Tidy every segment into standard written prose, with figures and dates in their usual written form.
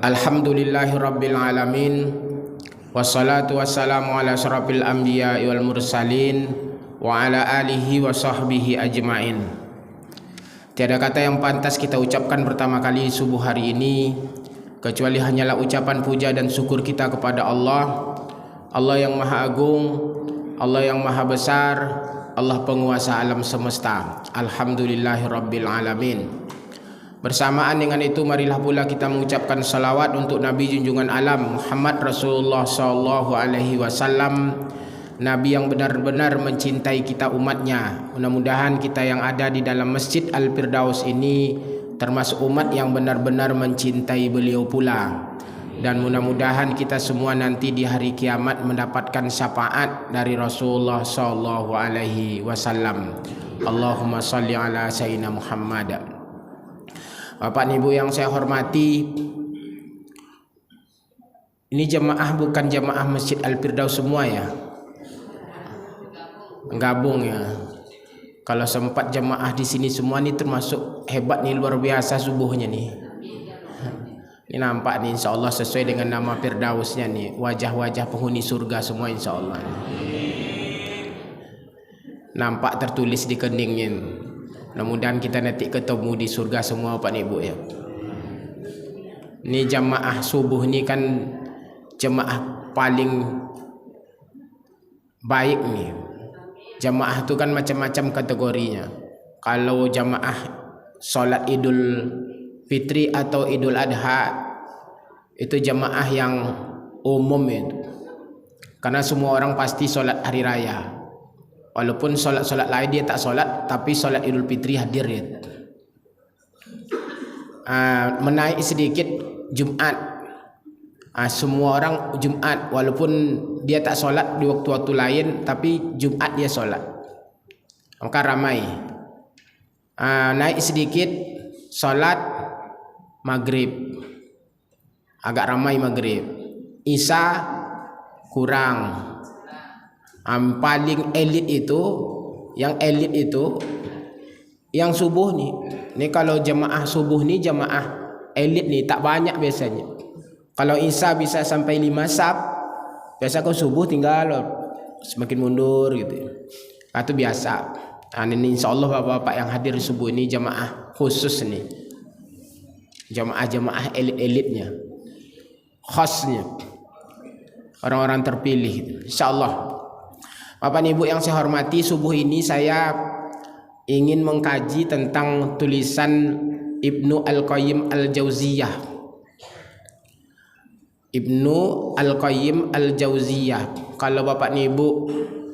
Alhamdulillahi rabbil alamin. Wassalatu wassalamu ala asyrafil anbiya'i wal mursalin wa ala alihi wa sahbihi ajma'in. Tiada kata yang pantas kita ucapkan pertama kali subuh hari ini kecuali hanyalah ucapan puja dan syukur kita kepada Allah, Allah yang maha agung, Allah yang maha besar, Allah penguasa alam semesta. Alhamdulillahi rabbil alamin. Bersamaan dengan itu, marilah pula kita mengucapkan salawat untuk Nabi junjungan alam Muhammad Rasulullah sallallahu alaihi wasallam, Nabi yang benar-benar mencintai kita umatnya. Mudah-mudahan kita yang ada di dalam Masjid Al-Firdaus ini termasuk umat yang benar-benar mencintai beliau pula. Dan mudah-mudahan kita semua nanti di hari kiamat mendapatkan syafaat dari Rasulullah sallallahu alaihi wasallam. Allahumma salli ala sayyidina Muhammad. Bapak Ibu yang saya hormati, ini jemaah bukan jemaah Masjid Al-Firdaus semua ya, gabung ya. Kalau sempat jemaah di sini semua nih termasuk hebat nih, luar biasa subuhnya nih. Ini nampak nih, insya Allah sesuai dengan nama Firdausnya nih, wajah-wajah penghuni surga semua insya Allah. Nampak tertulis di keningnya. Mudah-mudahan kita nanti ketemu di surga semua Pak Ibu ya. Ini jamaah subuh ini kan jamaah paling baik nih. Jamaah itu kan macam-macam kategorinya. Kalau jamaah sholat Idul Fitri atau Idul Adha itu jamaah yang umum itu. Karena semua orang pasti sholat hari raya. Walaupun solat-solat lain dia tak solat, tapi solat Idul Fitri hadir ya. Menaik sedikit Jumat. Semua orang Jumat, walaupun dia tak solat di waktu-waktu lain, tapi Jumat dia solat. Maka ramai. Naik sedikit solat Maghrib, agak ramai Maghrib. Isya kurang. Paling elit itu, yang elit itu yang subuh nih. Ini kalau jemaah subuh nih jemaah elit nih, tak banyak biasanya. Kalau isya bisa sampai 5 saf, biasa kau subuh tinggal semakin mundur gitu. Itu biasa. Ini insya Allah bapak-bapak yang hadir subuh ini jemaah khusus nih, jemaah elit-elitnya, khasnya, orang-orang terpilih insya Allah. Bapak Ibu yang saya hormati, subuh ini saya ingin mengkaji tentang tulisan Ibnu Al-Qayyim Al-Jauziyah. Ibnu Al-Qayyim Al-Jauziyah. Kalau Bapak Ibu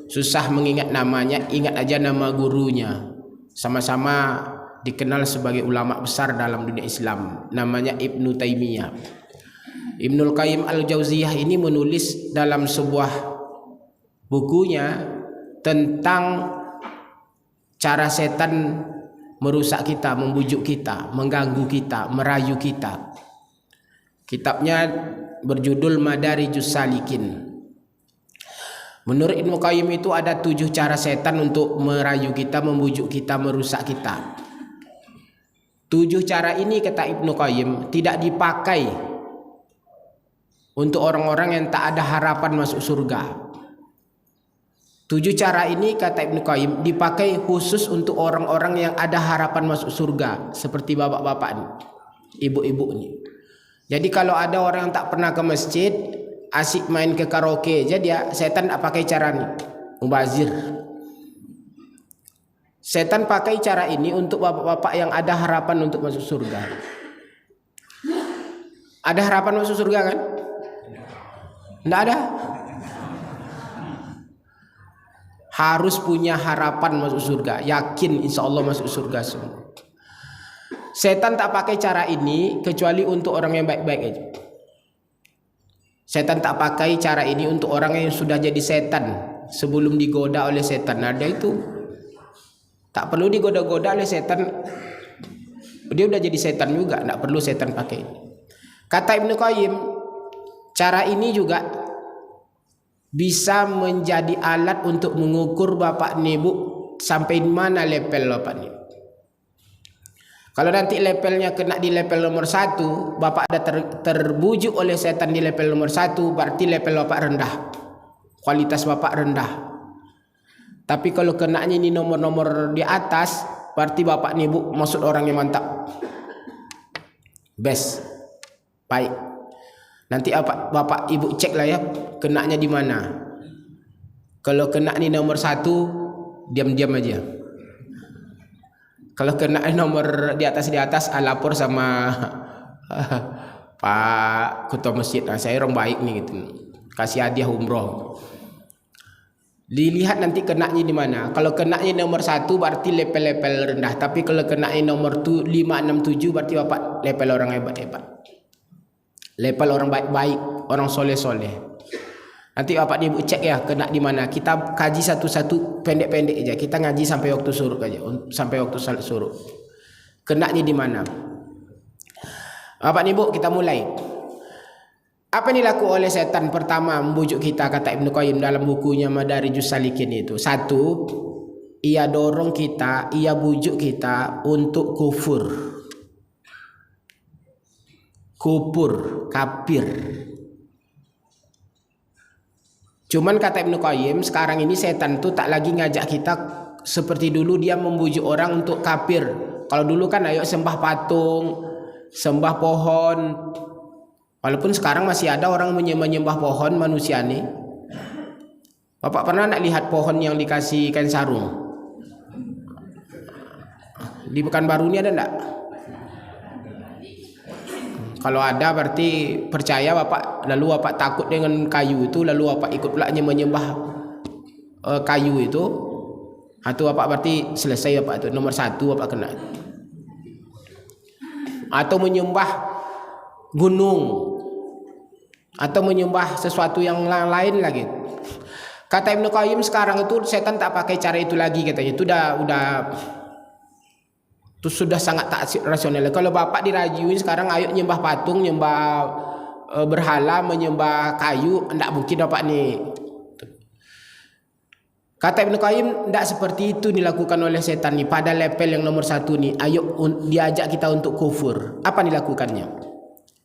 susah mengingat namanya, ingat aja nama gurunya. Sama-sama dikenal sebagai ulama besar dalam dunia Islam. Namanya Ibnu Taimiyah. Ibnu Al-Qayyim Al-Jauziyah ini menulis dalam sebuah bukunya tentang cara setan merusak kita, membujuk kita, mengganggu kita, merayu kita. Kitabnya berjudul Madarijus Salikin. Menurut Ibnu Qayyim itu ada 7 cara setan untuk merayu kita, membujuk kita, merusak kita. 7 cara ini kata Ibnu Qayyim tidak dipakai untuk orang-orang yang tak ada harapan masuk surga. 7 cara ini kata Ibnu Qayyim dipakai khusus untuk orang-orang yang ada harapan masuk surga, seperti bapak-bapak nih, ibu-ibu nih. Jadi kalau ada orang yang tak pernah ke masjid, asik main ke karaoke, jadi setan tak pakai cara nih, mubazir. Setan pakai cara ini untuk bapak-bapak yang ada harapan untuk masuk surga. Ada harapan masuk surga kan? Tidak ada. Harus punya harapan masuk surga, yakin insya Allah masuk surga semua. Setan tak pakai cara ini kecuali untuk orang yang baik-baik aja. Setan tak pakai cara ini untuk orang yang sudah jadi setan sebelum digoda oleh setan. Ada itu tak perlu digoda-goda oleh setan, dia udah jadi setan juga, tak perlu setan pakai. Kata Ibnu Qayyim, cara ini juga bisa menjadi alat untuk mengukur Bapak Ibu sampai mana level Bapak Ibu. Kalau nanti levelnya kena di level nomor 1, bapak ada terbujuk oleh setan di level nomor 1, berarti level bapak rendah, kualitas bapak rendah. Tapi kalau kenanya ini nomor-nomor di atas, berarti bapak nih bu, maksud orang yang mantap, best, baik. Nanti bapak ibu cek lah ya, kenanya di mana. Kalau kena nih nomor 1, diam-diam aja. Kalau kena nomor di atas lapor sama Pak Ketua Masjid. Nah, saya orang baik nih gitu. Kasih hadiah umroh. Dilihat nanti kenanya di mana. Kalau kenanya nomor 1 berarti level-level rendah. Tapi kalau kenanya nomor 5, 6, 7 berarti bapak level orang hebat-hebat. Level orang baik-baik, orang soleh-soleh. Nanti bapak ibu cek ya kena di mana. Kita kaji satu-satu pendek-pendek aja. Kita ngaji sampai waktu suruh aja, sampai waktu salat suruh. Kenanya di mana? Bapak ibu kita mulai. Apa yang dilakukan oleh setan pertama membujuk kita, kata Ibnu Qayyim dalam bukunya Madarijus Salikin itu. 1, ia dorong kita, ia bujuk kita untuk kufur. Kafir. Cuman kata Ibnu Qayyim sekarang ini setan tuh tak lagi ngajak kita seperti dulu dia membujuk orang untuk kafir. Kalau dulu kan ayo sembah patung, sembah pohon. Walaupun sekarang masih ada orang menyembah pohon manusia nih. Bapak pernah nak lihat pohon yang dikasih kain sarung? Di Pekanbaru ini ada enggak? Kalau ada berarti percaya bapak, lalu bapak takut dengan kayu itu, lalu bapak ikut pula menyembah kayu itu. Atau bapak berarti selesai bapak itu, nomor 1 bapak kena. Atau menyembah gunung, atau menyembah sesuatu yang lain lagi. Kata Ibnu Qayyim sekarang itu setan tak pakai cara itu lagi katanya. Itu sudah sangat tak rasional. Kalau bapak dirajuin sekarang ayo nyembah patung, nyembah berhala, menyembah kayu, enggak mungkin bapak nih. Kata Ibnu Qayyim enggak seperti itu dilakukan oleh setan nih. Pada level yang nomor 1 nih, ayo diajak kita untuk kufur. Apa dilakukannya?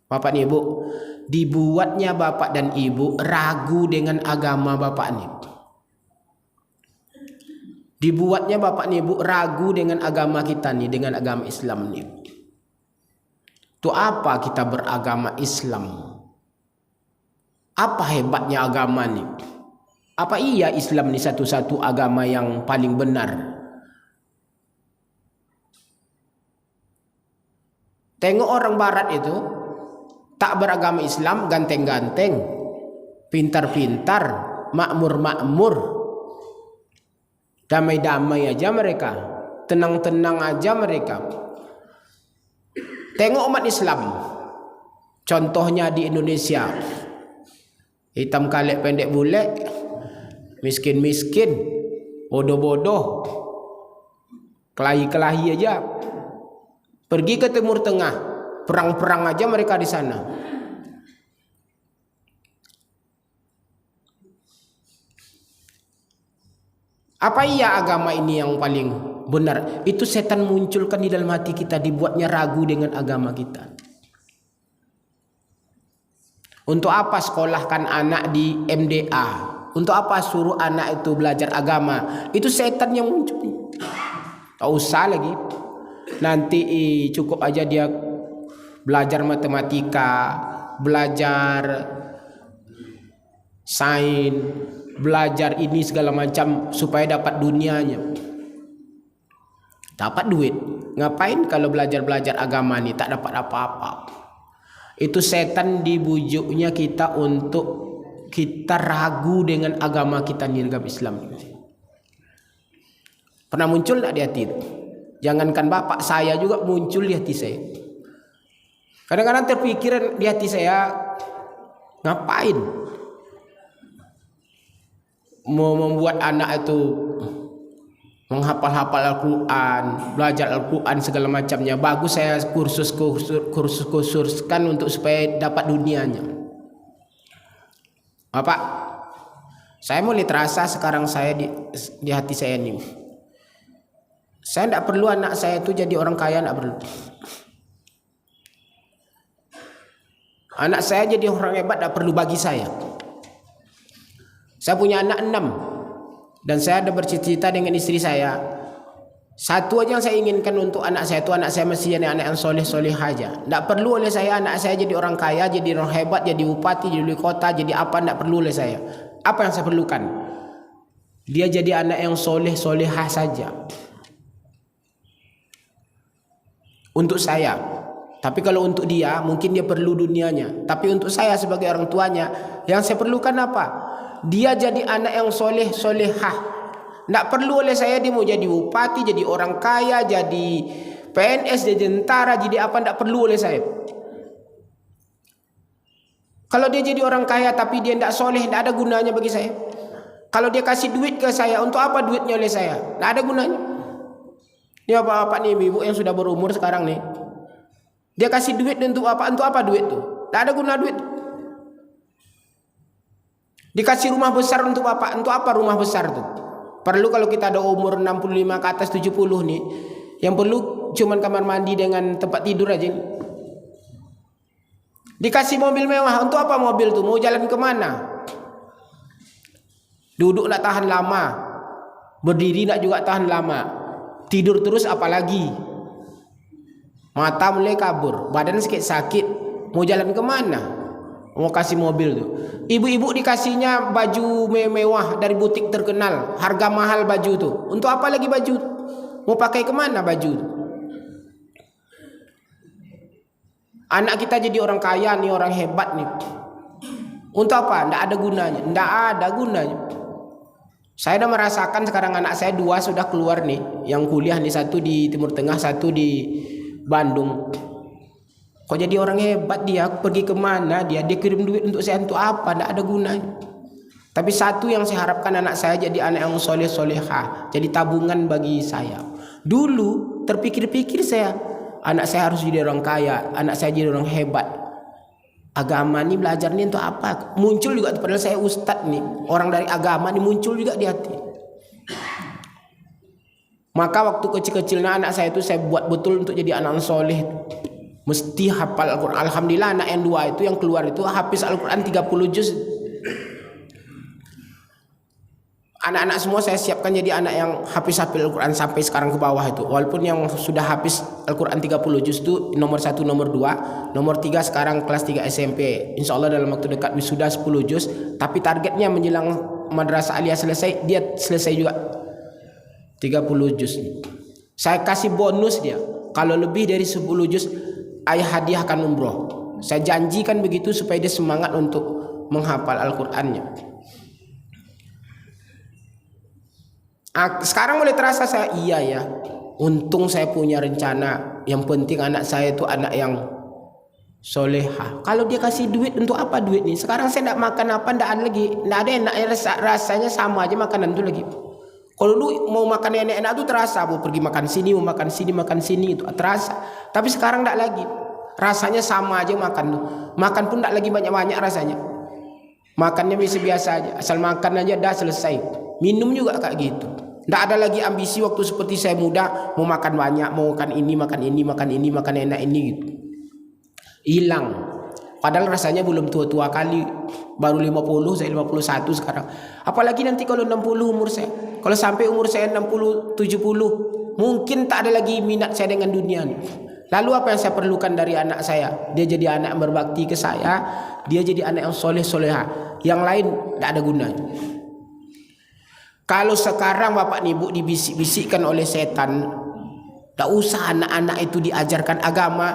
Bapak nih ibu, dibuatnya bapak dan ibu ragu dengan agama bapak nih. Dibuatnya bapak nih ibu ragu dengan agama kita nih, dengan agama Islam nih. Itu apa kita beragama Islam? Apa hebatnya agama nih? Apa iya Islam nih satu-satu agama yang paling benar? Tengok orang barat itu tak beragama Islam, ganteng-ganteng, pintar-pintar, makmur-makmur. Damai-damai aja mereka, tenang-tenang aja mereka. Tengok umat Islam, contohnya di Indonesia, hitam kalek pendek bulek, miskin-miskin, bodoh-bodoh, kelahi-kelahi aja. Pergi ke Timur Tengah, perang-perang aja mereka di sana. Apa iya agama ini yang paling benar? Itu setan munculkan di dalam hati kita, dibuatnya ragu dengan agama kita. Untuk apa sekolahkan anak di MDA? Untuk apa suruh anak itu belajar agama? Itu setan yang muncul. Tak usah lagi. Nanti cukup aja dia belajar matematika, belajar sains, belajar ini segala macam supaya dapat dunianya, dapat duit. Ngapain kalau belajar agama nih tak dapat apa-apa? Itu setan dibujuknya kita untuk kita ragu dengan agama kita nih, agama Islam. Pernah muncul tak di hati itu? Jangankan bapak, saya juga muncul di hati saya. Kadang-kadang terpikir di hati saya, ngapain mau membuat anak itu menghafal-hafal Al-Quran, belajar Al-Quran segala macamnya. Bagus saya kursuskan untuk supaya dapat dunianya. Bapak, saya mulai terasa sekarang saya di hati saya ini. Saya tidak perlu anak saya itu jadi orang kaya, tidak perlu. Anak saya jadi orang hebat tidak perlu bagi saya. Saya punya anak 6 dan saya ada bercita-cita dengan istri saya. Satu aja yang saya inginkan untuk anak saya itu, anak saya mesti jadi anak yang soleh-soleh aja. Tidak perlu oleh saya anak saya jadi orang kaya, jadi orang hebat, jadi bupati, jadi wali kota, jadi apa, tidak perlu oleh saya. Apa yang saya perlukan? Dia jadi anak yang soleh-solehah saja. Untuk saya. Tapi kalau untuk dia, mungkin dia perlu dunianya. Tapi untuk saya sebagai orang tuanya, yang saya perlukan apa? Dia jadi anak yang soleh-solehah. Tidak perlu oleh saya dia mau jadi bupati, jadi orang kaya, jadi PNS, jadi tentara, jadi apa, tidak perlu oleh saya. Kalau dia jadi orang kaya tapi dia tidak soleh, tidak ada gunanya bagi saya. Kalau dia kasih duit ke saya, untuk apa duitnya oleh saya? Tidak ada gunanya. Ini bapak-bapak nih, ibu yang sudah berumur sekarang nih. Dia kasih duit untuk apa? Untuk apa duit tuh? Tidak ada guna duit. Dikasih rumah besar untuk apa? Untuk apa rumah besar tuh? Perlu kalau kita ada umur 65 ke atas 70 nih, yang perlu cuman kamar mandi dengan tempat tidur aja. Dikasih mobil mewah, untuk apa mobil tuh? Mau jalan kemana? Duduk nak tahan lama, berdiri nak juga tahan lama, tidur terus apalagi. Mata mulai kabur, badan sedikit sakit, mau jalan kemana? Mau kasih mobil tuh. Ibu-ibu dikasihnya baju mewah dari butik terkenal, harga mahal baju tuh. Untuk apa lagi baju? Mau pakai kemana baju? Anak kita jadi orang kaya nih, orang hebat nih. Untuk apa? Tidak ada gunanya. Tidak ada gunanya. Saya sudah merasakan sekarang anak saya 2 sudah keluar nih, yang kuliah nih, satu di Timur Tengah, satu di Bandung. Kok jadi orang hebat dia? Pergi kemana dia? Dia kirim duit untuk saya untuk apa? Tidak ada gunanya. Tapi satu yang saya harapkan anak saya jadi anak yang soleh-solehah, jadi tabungan bagi saya. Dulu terpikir-pikir saya, anak saya harus jadi orang kaya, anak saya jadi orang hebat. Agama ini belajar ini untuk apa? Muncul juga, padahal saya ustadz nih, orang dari agama ini muncul juga di hati. Maka waktu kecil-kecilnya anak saya itu saya buat betul untuk jadi anak soleh. Mesti hafal Al-Quran. Alhamdulillah anak yang 2 itu yang keluar itu hafiz Al-Quran 30 juz. Anak-anak semua saya siapkan jadi anak yang hafiz Al-Quran sampai sekarang ke bawah itu. Walaupun yang sudah hafiz Al-Quran 30 juz itu nomor 1, nomor 2, nomor 3 sekarang kelas 3 SMP. Insya Allah dalam waktu dekat sudah 10 juz. Tapi targetnya menjelang madrasah aliyah selesai, dia selesai juga 30 juz. Saya kasih bonus dia. Kalau lebih dari 10 juz, ayah hadiahkan umroh. Saya janjikan begitu supaya dia semangat untuk menghafal Al-Qur'annya. Sekarang mulai terasa saya, iya ya, untung saya punya rencana. Yang penting anak saya itu anak yang soleha. Kalau dia kasih duit, untuk apa duit nih? Sekarang saya tidak makan apa, tidak ada lagi, tidak ada enak, rasanya sama aja makanan itu lagi. Kalau lu mau makan enak-enak itu terasa, mau pergi makan sini, mau makan sini itu terasa. Tapi sekarang tidak lagi. Rasanya sama aja makan tuh. Makan pun tidak lagi banyak-banyak rasanya. Makannya biasa-biasa aja. Asal makan aja dah selesai. Minum juga kayak gitu. Tidak ada lagi ambisi waktu seperti saya muda, mau makan banyak, mau makan ini, makan enak ini gitu. Hilang. Padahal rasanya belum tua-tua kali. Baru 50, saya 51 sekarang. Apalagi nanti kalau 60 umur saya. Kalau sampai umur saya 60, 70, mungkin tak ada lagi minat saya dengan dunia nih. Lalu apa yang saya perlukan dari anak saya? Dia jadi anak yang berbakti ke saya. Dia jadi anak yang soleh-soleha. Yang lain tidak ada gunanya. Kalau sekarang bapak ibu dibisik-bisikkan oleh setan, tak usah anak-anak itu diajarkan agama.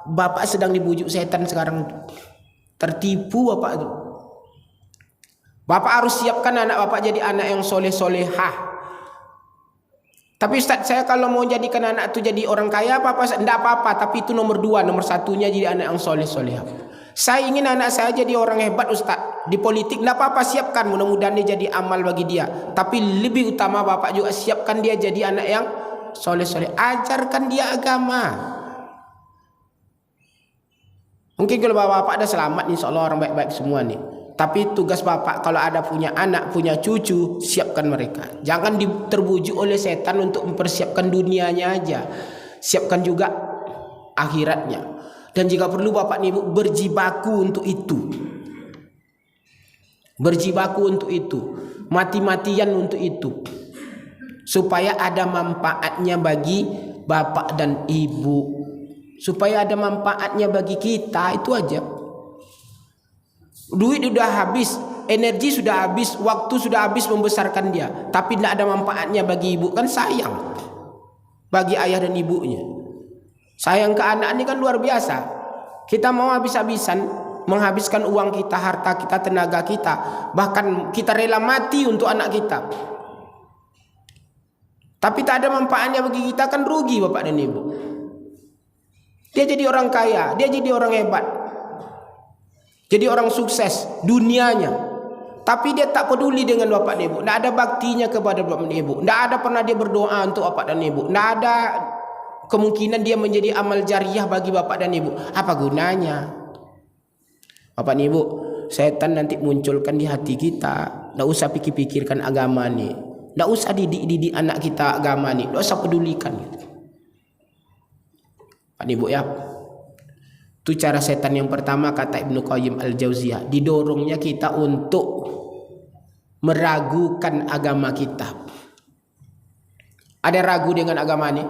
Bapak sedang dibujuk setan sekarang. Tertipu bapak itu. Bapak harus siapkan anak bapak jadi anak yang soleh-solehah. Tapi Ustaz, saya kalau mau jadikan anak itu jadi orang kaya apa-apa, tidak apa-apa. Tapi itu nomor 2, nomor 1-nya jadi anak yang soleh-solehah. Saya ingin anak saya jadi orang hebat Ustaz. Di politik tidak apa-apa, siapkan. Mudah-mudahan dia jadi amal bagi dia. Tapi lebih utama bapak juga siapkan dia jadi anak yang soleh-soleh. Ajarkan dia agama. Mungkin kalau bapak-bapak ada selamat, insya Allah orang baik-baik semua nih. Tapi tugas bapak kalau ada punya anak, punya cucu, siapkan mereka. Jangan terbujuk oleh setan untuk mempersiapkan dunianya aja. Siapkan juga akhiratnya. Dan jika perlu bapak ibu berjibaku untuk itu. Berjibaku untuk itu. Mati-matian untuk itu. Supaya ada manfaatnya bagi bapak dan ibu. Supaya ada manfaatnya bagi kita, itu aja. Duit sudah habis, energi sudah habis, waktu sudah habis membesarkan dia, tapi tidak ada manfaatnya bagi ibu, kan sayang bagi ayah dan ibunya. Sayang ke anak ini kan luar biasa. Kita mau habis-habisan menghabiskan uang kita, harta kita, tenaga kita, bahkan kita rela mati untuk anak kita, tapi tak ada manfaatnya bagi kita, kan rugi bapak dan ibu. Dia jadi orang kaya, dia jadi orang hebat, jadi orang sukses dunianya, tapi dia tak peduli dengan bapak dan ibu. Tidak ada baktinya kepada bapak dan ibu. Tidak ada pernah dia berdoa untuk bapak dan ibu. Tidak ada kemungkinan dia menjadi amal jariah bagi bapak dan ibu. Apa gunanya? Bapak dan ibu, setan nanti munculkan di hati kita. Tidak usah pikir-pikirkan agama nih. Tidak usah didik anak kita agama nih. Tidak usah pedulikan. Pak dan ibu ya. Itu cara setan yang pertama, kata Ibnu Qayyim Al-Jauziyah. Didorongnya kita untuk meragukan agama kita. Ada ragu dengan agama ini?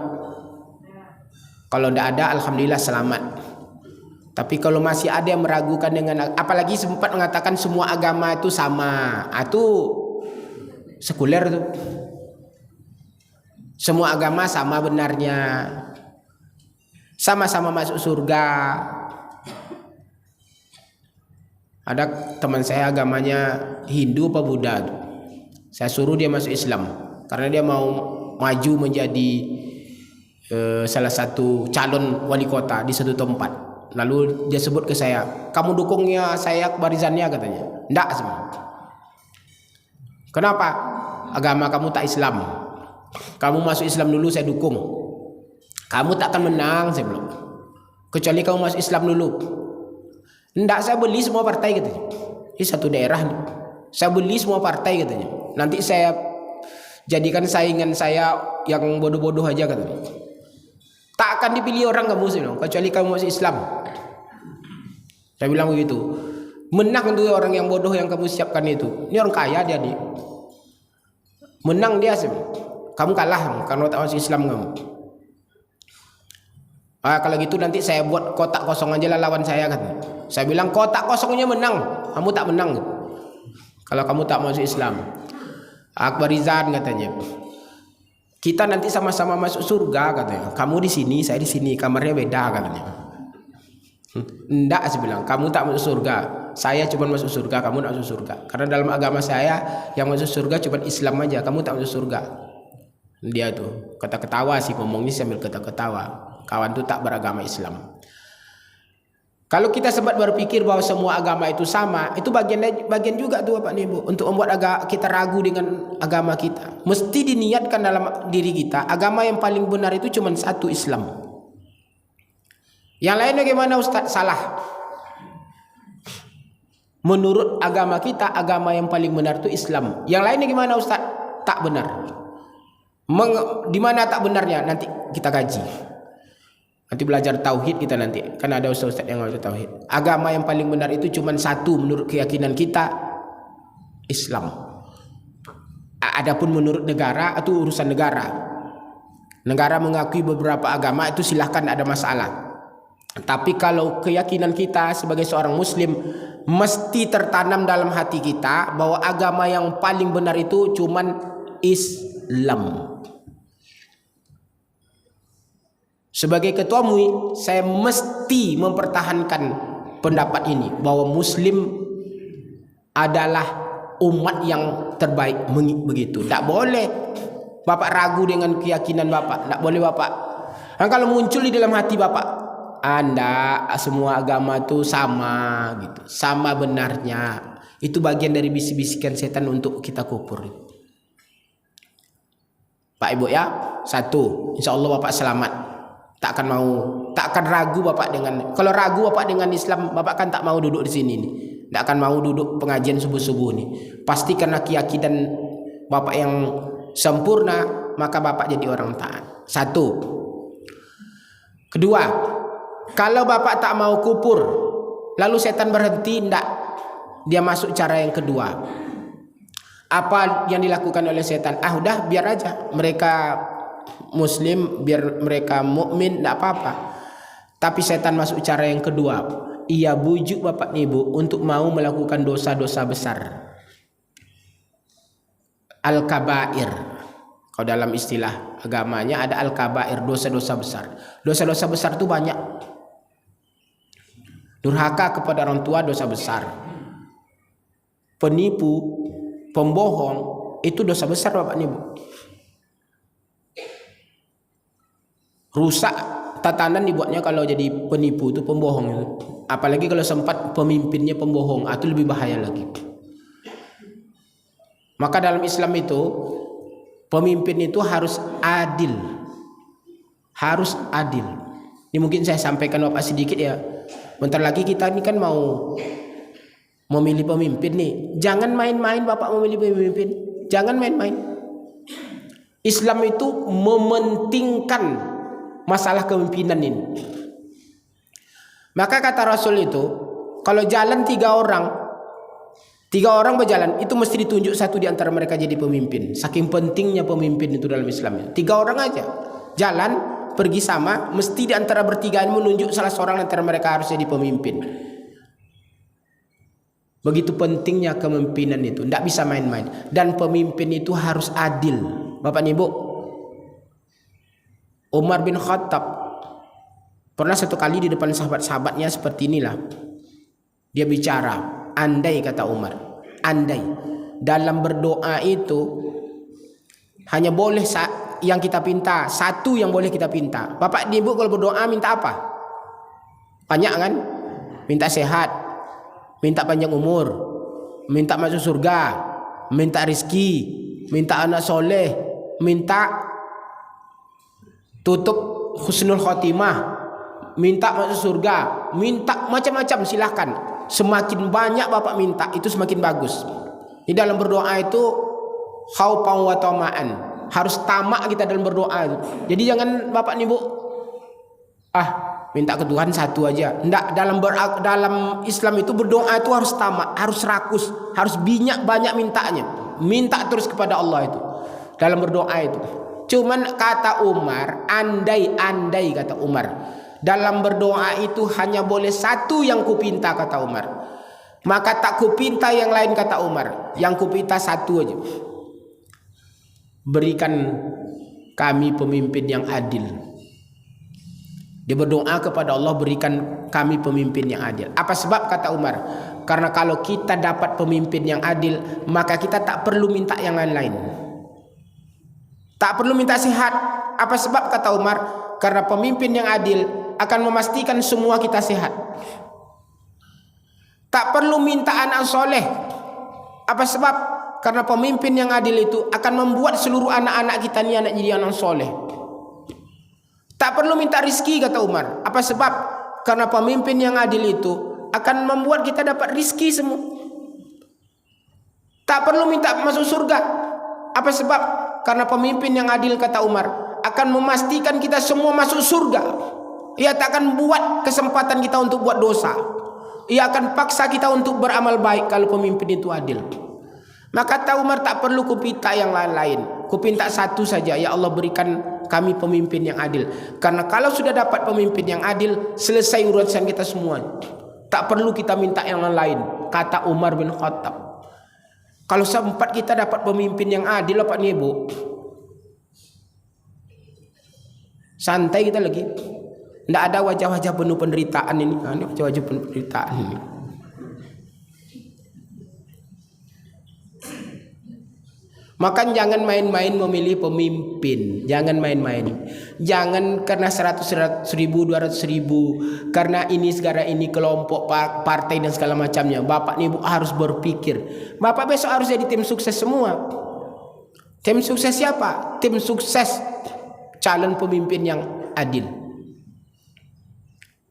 Kalau tidak ada, alhamdulillah selamat. Tapi kalau masih ada yang meragukan dengan, apalagi sempat mengatakan semua agama itu sama, itu sekuler tuh. Semua agama sama benarnya, sama-sama masuk surga. Ada teman saya agamanya Hindu apa Buddha tuh. Saya suruh dia masuk Islam karena dia mau maju menjadi salah satu calon wali kota di satu tempat. Lalu dia sebut ke saya, kamu dukungnya saya Akbarizannya, katanya. Enggak sebenarnya. Kenapa? Agama kamu tak Islam. Kamu masuk Islam dulu, saya dukung. Kamu tak akan menang, saya bilang. Kecuali kamu masuk Islam dulu. Enggak, saya beli semua partai, katanya. Ini satu daerah nih. Saya beli semua partai, katanya. Nanti saya jadikan saingan saya yang bodoh-bodoh aja, katanya. Tak akan dipilih orang kamu, saya bilang, kecuali kamu masuk Islam. Saya bilang begitu. Menang tuh orang yang bodoh yang kamu siapkan itu. Ini orang kaya dia nih. Menang dia, saya bilang. Kamu kalah karena tak masuk Islam kamu. Kalau gitu nanti saya buat kotak kosong aja lah lawan saya, kan. Saya bilang kotak kosongnya menang, kamu tak menang kalau kamu tak masuk Islam. Akbarizan, katanya, kita nanti sama-sama masuk surga, katanya. Kamu di sini, saya di sini, kamarnya beda, katanya. Enggak, saya bilang, kamu tak masuk surga, saya cuma masuk surga, kamu tak masuk surga. Karena dalam agama saya yang masuk surga cuma Islam aja, kamu tak masuk surga. Dia tuh kata-ketawa sih, ngomongnya sambil kata-ketawa. Kawan tuh tak beragama Islam. Kalau kita sempat berpikir bahwa semua agama itu sama, itu bagian juga tuh Bapak Ibu untuk membuat kita ragu dengan agama kita. Mesti diniatkan dalam diri kita, agama yang paling benar itu cuma satu, Islam. Yang lain bagaimana Ustaz? Salah. Menurut agama kita, agama yang paling benar itu Islam. Yang lainnya gimana Ustaz? Tak benar. Di mana tak benarnya? Nanti kita kaji. Nanti belajar tauhid kita nanti. Kan ada ustaz-ustaz yang belajar tauhid. Agama yang paling benar itu cuma satu menurut keyakinan kita, Islam. Adapun menurut negara itu urusan negara. Negara mengakui beberapa agama itu silahkan, ada masalah. Tapi kalau keyakinan kita sebagai seorang muslim, mesti tertanam dalam hati kita bahwa agama yang paling benar itu cuma Islam. Sebagai ketua MUI, saya mesti mempertahankan pendapat ini bahwa Muslim adalah umat yang terbaik, begitu. Tak boleh Bapak ragu dengan keyakinan Bapak. Tak boleh Bapak. Dan kalau muncul di dalam hati Bapak, Anda semua agama itu sama, gitu, sama benarnya. Itu bagian dari bisik-bisikan setan untuk kita kufur. Pak Ibu ya, satu, insya Allah Bapak selamat. Tak akan ragu Bapak dengan, kalau ragu Bapak dengan Islam, Bapak kan tak mau duduk di sini nih. Tidak akan mau duduk pengajian subuh-subuh nih. Pasti karena keyakinan bapak yang sempurna, maka bapak jadi orang taat. Satu. Kedua, kalau bapak tak mau kupur, lalu setan berhenti, tidak. Dia masuk cara yang kedua. Apa yang dilakukan oleh setan? Udah biar aja mereka muslim, biar mereka mukmin, tidak apa-apa. Tapi setan masuk cara yang kedua. Ia bujuk bapak ibu untuk mau melakukan dosa-dosa besar. Al-kabair. Kalau dalam istilah agamanya ada al-kabair, dosa-dosa besar. Dosa-dosa besar itu banyak. Durhaka kepada orang tua dosa besar. Penipu, pembohong itu dosa besar bapak ibu. Rusak tatanan dibuatnya kalau jadi penipu itu, pembohong itu. Apalagi kalau sempat pemimpinnya pembohong, itu lebih bahaya lagi. Maka dalam Islam itu pemimpin itu harus adil. Harus adil. Ini mungkin saya sampaikan bapak sedikit ya. Bentar lagi kita ini kan mau memilih pemimpin nih. Jangan main-main bapak memilih pemimpin. Jangan main-main. Islam itu mementingkan masalah kepemimpinan ini. Maka kata Rasul itu, kalau jalan tiga orang berjalan, itu mesti ditunjuk satu di antara mereka jadi pemimpin. Saking pentingnya pemimpin itu dalam Islam. 3 orang aja jalan pergi sama, mesti di antara bertiga ini menunjuk salah seorang antara mereka harus jadi pemimpin. Begitu pentingnya kepemimpinan itu, tidak bisa main-main. Dan pemimpin itu harus adil. Bapak Ibu, Umar bin Khattab pernah satu kali di depan sahabat-sahabatnya seperti inilah. Dia bicara, andai kata Umar, andai dalam berdoa itu hanya boleh yang kita pinta, satu yang boleh kita pinta. Bapak Ibu kalau berdoa minta apa? Banyak kan? Minta sehat, minta panjang umur, minta masuk surga, minta rizki, minta anak soleh, minta tutup husnul khotimah, minta masuk surga, minta macam-macam, silahkan. Semakin banyak bapak minta itu semakin bagus. Di dalam berdoa itu khaufan wa tama'an, harus tamak kita dalam berdoa itu. Jadi jangan bapak ibu minta ke Tuhan satu aja. Enggak, dalam Islam itu berdoa itu harus tamak, harus rakus, harus banyak mintanya. Minta terus kepada Allah itu dalam berdoa itu. Cuman kata Umar, andai kata Umar, dalam berdoa itu hanya boleh satu yang kupinta kata Umar. Maka tak kupinta yang lain kata Umar. Yang kupinta satu aja. Berikan kami pemimpin yang adil. Dia berdoa kepada Allah, berikan kami pemimpin yang adil. Apa sebab kata Umar? Karena kalau kita dapat pemimpin yang adil, maka kita tak perlu minta yang lain-lain. Tak perlu minta sehat. Apa sebab kata Umar? Karena pemimpin yang adil akan memastikan semua kita sehat. Tak perlu minta anak soleh. Apa sebab? Karena pemimpin yang adil itu akan membuat seluruh anak-anak kita ini anak jadi anak soleh. Tak perlu minta rizki kata Umar. Apa sebab? Karena pemimpin yang adil itu akan membuat kita dapat rizki semua. Tak perlu minta masuk surga. Apa sebab? Karena pemimpin yang adil kata Umar akan memastikan kita semua masuk surga. Ia tak akan buat kesempatan kita untuk buat dosa. Ia akan paksa kita untuk beramal baik kalau pemimpin itu adil. Maka kata Umar, tak perlu kupinta yang lain-lain. Kupinta satu saja, ya Allah berikan kami pemimpin yang adil. Karena kalau sudah dapat pemimpin yang adil, selesai urusan kita semua. Tak perlu kita minta yang lain. Kata Umar bin Khattab. Kalau sempat kita dapat pemimpin yang adil, Pak Ibu, santai kita lagi. Tidak ada wajah-wajah penuh penderitaan ini. Ini wajah-wajah penuh penderitaan ini. Maka jangan main-main memilih pemimpin. Jangan main-main. Jangan karena 100.000, 200.000, karena ini segala ini kelompok partai dan segala macamnya. Bapak Ibu harus berpikir. Bapak besok harus jadi tim sukses semua. Tim sukses siapa? Tim sukses calon pemimpin yang adil.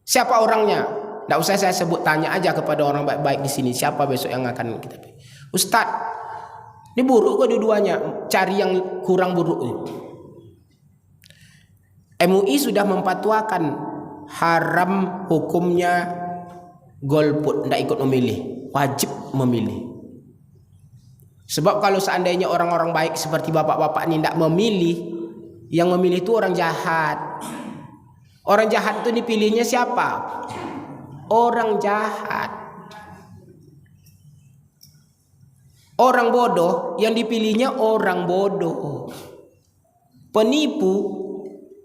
Siapa orangnya? Tidak usah saya sebut, tanya aja kepada orang baik-baik di sini siapa besok yang akan kita pilih. Ustadz, ini buruk kok dua-duanya, cari yang kurang buruk. MUI sudah memfatwakan haram hukumnya golput, tidak ikut memilih, wajib memilih. Sebab kalau seandainya orang-orang baik seperti bapak-bapak ini tidak memilih, yang memilih itu orang jahat. Orang jahat itu dipilihnya siapa? Orang jahat. Orang bodoh yang dipilihnya orang bodoh. Penipu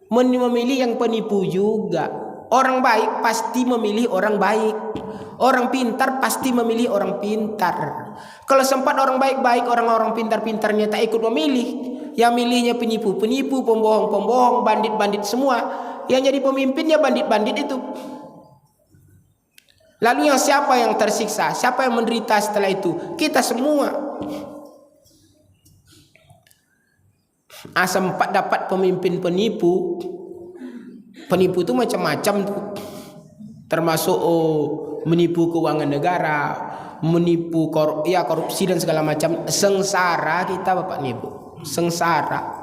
memilih yang penipu juga. Orang baik pasti memilih orang baik. Orang pintar pasti memilih orang pintar. Kalau sempat orang baik-baik, orang-orang pintar-pintarnya tak ikut memilih, yang milihnya penipu-penipu, pembohong-pembohong, bandit-bandit semua. Yang jadi pemimpinnya bandit-bandit itu. Lalu yang siapa yang tersiksa? Siapa yang menderita setelah itu? Kita semua. Sempat dapat pemimpin penipu. Penipu itu macam-macam tuh. Termasuk menipu keuangan negara, menipu korupsi dan segala macam. Sengsara kita Bapak Ibu. Sengsara.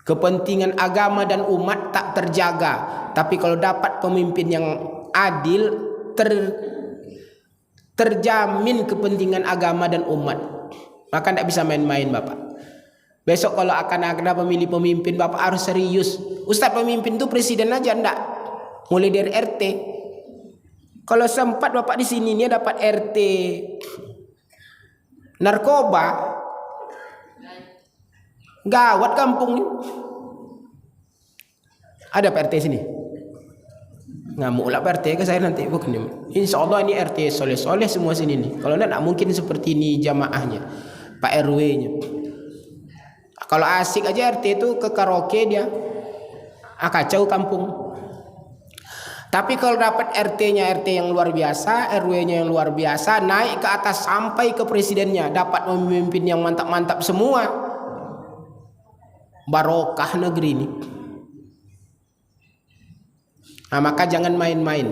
Kepentingan agama dan umat tak terjaga. Tapi kalau dapat pemimpin yang adil, terjamin kepentingan agama dan umat, maka tidak bisa main-main Bapak. Besok kalau akan ada pemilih pemimpin, Bapak harus serius. Ustadz, pemimpin itu presiden aja enggak, mulai dari RT. Kalau sempat Bapak di sini nih dapat RT narkoba, gawat kampung ini. Ada Pak RT sini? Ngamuk lah Pak RT ke saya nanti, bukan? Insya Allah ini RT soleh-soleh semua sini nih. Kalau enggak mungkin seperti ini jamaahnya, Pak RW-nya. Kalau asik aja RT itu ke karaoke dia, kacau kampung. Tapi kalau dapat RT-nya RT yang luar biasa, RW-nya yang luar biasa, naik ke atas sampai ke presidennya, dapat memimpin yang mantap-mantap semua, barokah negeri ini. Nah, maka jangan main-main.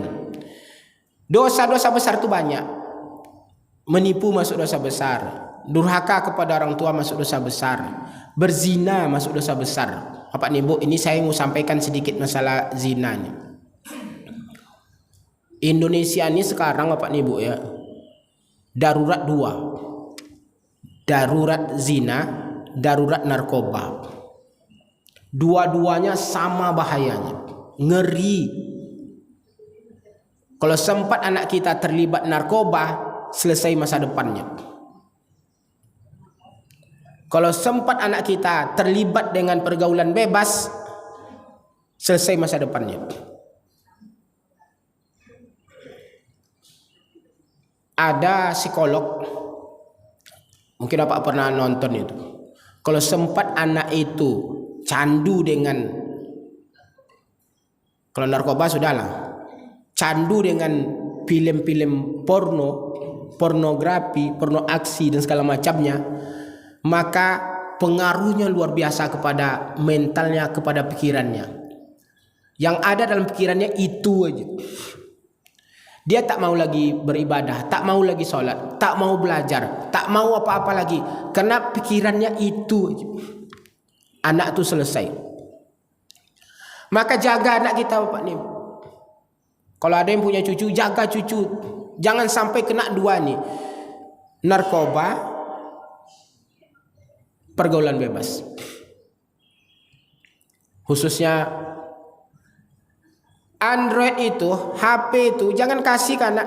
Dosa-dosa besar itu banyak. Menipu masuk dosa besar. Durhaka kepada orang tua masuk dosa besar. Berzina masuk dosa besar. Bapak Ibu, ini saya mau sampaikan sedikit masalah zinanya. Indonesia ini sekarang Bapak Ibu ya, darurat dua. Darurat zina, darurat narkoba. Dua-duanya sama bahayanya. Ngeri. Kalau sempat anak kita terlibat narkoba, selesai masa depannya. Kalau sempat anak kita terlibat dengan pergaulan bebas, selesai masa depannya. Ada psikolog, mungkin Bapak pernah nonton itu. Kalau sempat anak itu candu dengan, kalau narkoba sudahlah, candu dengan film-film pornografi, porno aksi dan segala macamnya, maka pengaruhnya luar biasa kepada mentalnya, kepada pikirannya. Yang ada dalam pikirannya itu aja. Dia tak mau lagi beribadah, tak mau lagi sholat, tak mau belajar, tak mau apa-apa lagi, karena pikirannya itu aja. Anak itu selesai. Maka jaga anak kita Bapak nih. Kalau ada yang punya cucu, jaga cucu. Jangan sampai kena dua nih. Narkoba, pergaulan bebas. Khususnya Android itu, HP itu jangan kasih ke anak.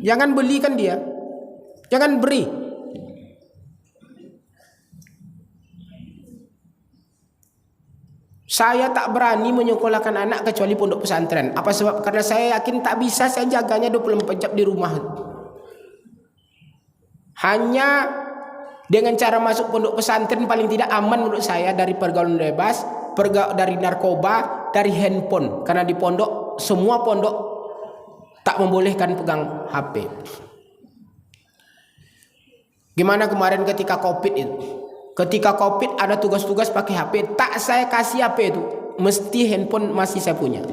Jangan belikan dia. Jangan beri. Saya tak berani menyekolahkan anak kecuali pondok pesantren. Apa sebab? Karena saya yakin tak bisa saya jaganya 24 jam di rumah. Hanya dengan cara masuk pondok pesantren paling tidak aman menurut saya dari pergaulan bebas, dari narkoba, dari handphone. Karena di pondok, semua pondok tak membolehkan pegang HP. Gimana kemarin ketika COVID itu? Ketika COVID ada tugas-tugas pakai HP, tak saya kasih HP itu, mesti handphone masih saya punya.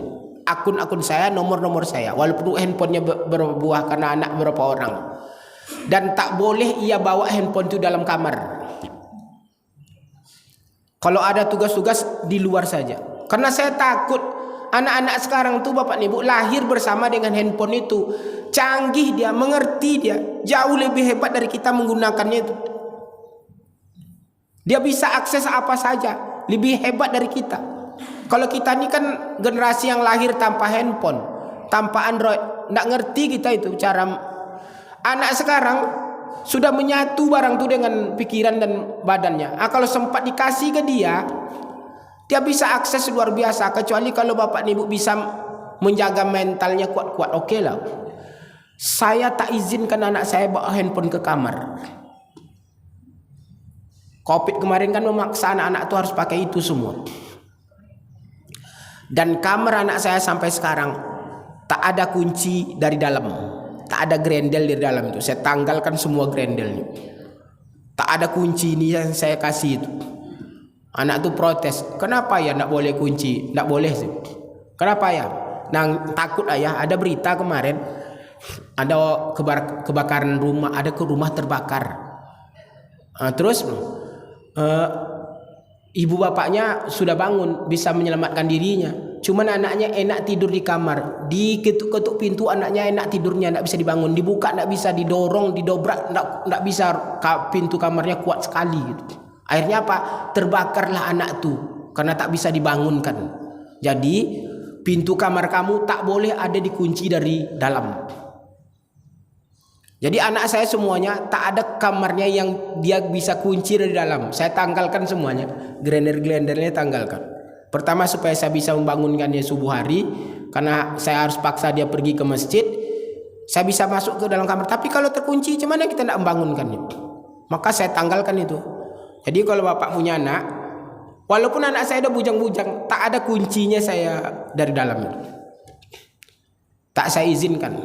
akun-akun saya, nomor-nomor saya, walaupun handphonenya berbuah karena anak berapa orang. Dan tak boleh ia bawa handphone itu dalam kamar. Kalau ada tugas-tugas di luar saja. Karena saya takut anak-anak sekarang tuh Bapak Ibu lahir bersama dengan handphone itu. Canggih dia, mengerti dia, jauh lebih hebat dari kita menggunakannya itu. Dia bisa akses apa saja, lebih hebat dari kita. Kalau kita ini kan generasi yang lahir tanpa handphone, tanpa Android, nggak ngerti kita itu cara. Anak sekarang sudah menyatu barang itu dengan pikiran dan badannya. Kalau sempat dikasih ke dia bisa akses luar biasa. Kecuali kalau Bapak Ibu bisa menjaga mentalnya kuat-kuat, oke lah. Saya tak izinkan anak saya bawa handphone ke kamar. Covid kemarin kan memaksa anak-anak itu harus pakai itu semua. Dan kamar anak saya sampai sekarang tak ada kunci dari dalam, tak ada grendel di dalam itu. Saya tanggalkan semua grendelnya. Tak ada kunci ini yang saya kasih itu. Anak tuh protes, kenapa ya nggak boleh kunci? Nggak boleh sih. Kenapa ya? Nah, takut ayah. Ada berita kemarin, ada kebakaran rumah, ada rumah terbakar. Terus ibu bapaknya sudah bangun, bisa menyelamatkan dirinya. Cuman anaknya enak tidur di kamar. Diketuk-ketuk pintu, anaknya enak tidurnya, nggak bisa dibangun. Dibuka nggak bisa, didorong, didobrak, nggak bisa. Pintu kamarnya kuat sekali gitu. Akhirnya apa? Terbakarlah anak tuh karena tak bisa dibangunkan. Jadi pintu kamar kamu tak boleh ada dikunci dari dalam. Jadi anak saya semuanya tak ada kamarnya yang dia bisa kunci dari dalam. Saya tanggalkan semuanya, glender-glendernya tanggalkan. Pertama supaya saya bisa membangunkannya subuh hari, karena saya harus paksa dia pergi ke masjid. Saya bisa masuk ke dalam kamar. Tapi kalau terkunci, gimana kita nak membangunkannya? Maka saya tanggalkan itu. Jadi kalau Bapak punya anak, walaupun anak saya udah bujang-bujang, tak ada kuncinya saya dari dalam itu. Tak saya izinkan.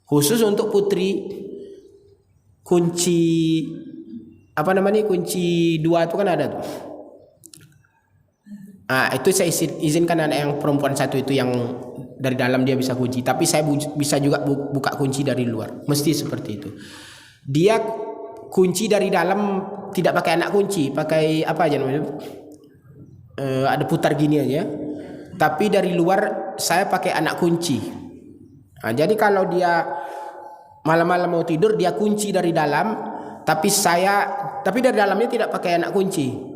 Khusus untuk putri, kunci apa namanya, kunci 2 itu kan ada tuh. Itu saya izinkan anak yang perempuan 1 itu yang dari dalam dia bisa kunci. Tapi saya bisa juga buka kunci dari luar. Mesti seperti itu. Dia kunci dari dalam tidak pakai anak kunci, pakai apa aja namanya? Ada putar gini aja. Tapi dari luar saya pakai anak kunci. Jadi kalau dia malam-malam mau tidur, dia kunci dari dalam, tapi dari dalamnya tidak pakai anak kunci.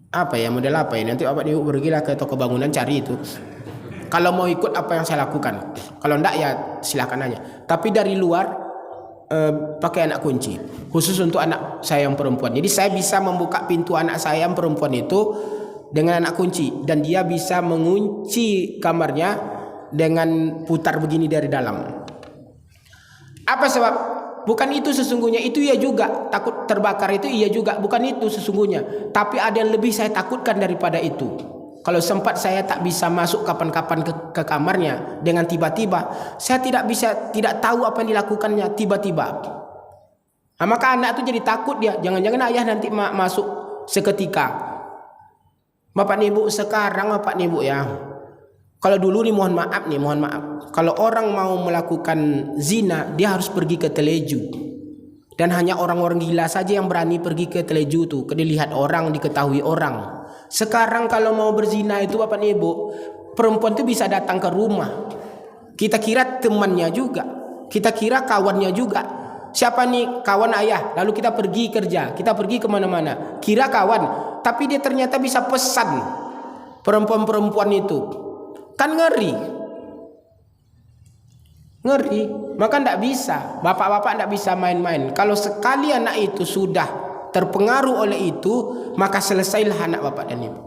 Apa ya, model apa ya? Nanti Bapak Ibu pergilah ke toko bangunan cari itu. Kalau mau ikut apa yang saya lakukan. Kalau enggak ya silakan aja. Tapi dari luar pakai anak kunci. Khusus untuk anak saya yang perempuan. Jadi saya bisa membuka pintu anak saya yang perempuan itu dengan anak kunci. Dan dia bisa mengunci kamarnya dengan putar begini dari dalam. Apa sebab? Bukan itu sesungguhnya. Itu ia juga. Takut terbakar itu ia juga. Bukan itu sesungguhnya. Tapi ada yang lebih saya takutkan daripada itu. Kalau sempat saya tak bisa masuk kapan-kapan ke kamarnya dengan tiba-tiba, saya tidak tahu apa yang dilakukannya tiba-tiba. Maka anak itu jadi takut dia. Jangan-jangan ayah nanti masuk seketika. Bapak Ibu sekarang, Bapak Ibu ya. Kalau dulu nih mohon maaf. Kalau orang mau melakukan zina, dia harus pergi ke teleju. Dan hanya orang-orang gila saja yang berani pergi ke teleju tuh, dilihat orang, diketahui orang. Sekarang kalau mau berzina itu Bapak Ibu, perempuan itu bisa datang ke rumah. Kita kira temannya juga, kita kira kawannya juga. Siapa nih kawan ayah? Lalu kita pergi kerja, kita pergi kemana-mana. Kira kawan, tapi dia ternyata bisa pesan perempuan-perempuan itu. Kan ngeri. Maka tidak bisa. Bapak-bapak tidak bisa main-main. Kalau sekali anak itu sudah terpengaruh oleh itu, maka selesailah anak bapak dan ibu.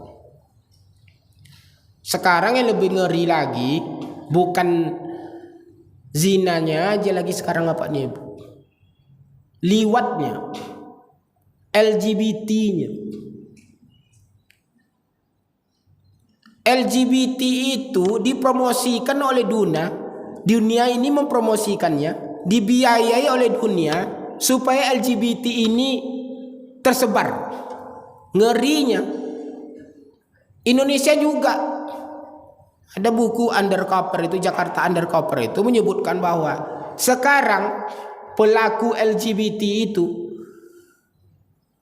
Sekarang yang lebih ngeri lagi, bukan zinanya aja lagi sekarang bapak dan ibu, liwatnya, LGBT-nya. LGBT itu dipromosikan oleh dunia ini mempromosikannya, dibiayai oleh dunia supaya LGBT ini tersebar. Ngerinya Indonesia juga. Ada buku Undercover itu, Jakarta Undercover itu menyebutkan bahwa sekarang pelaku LGBT itu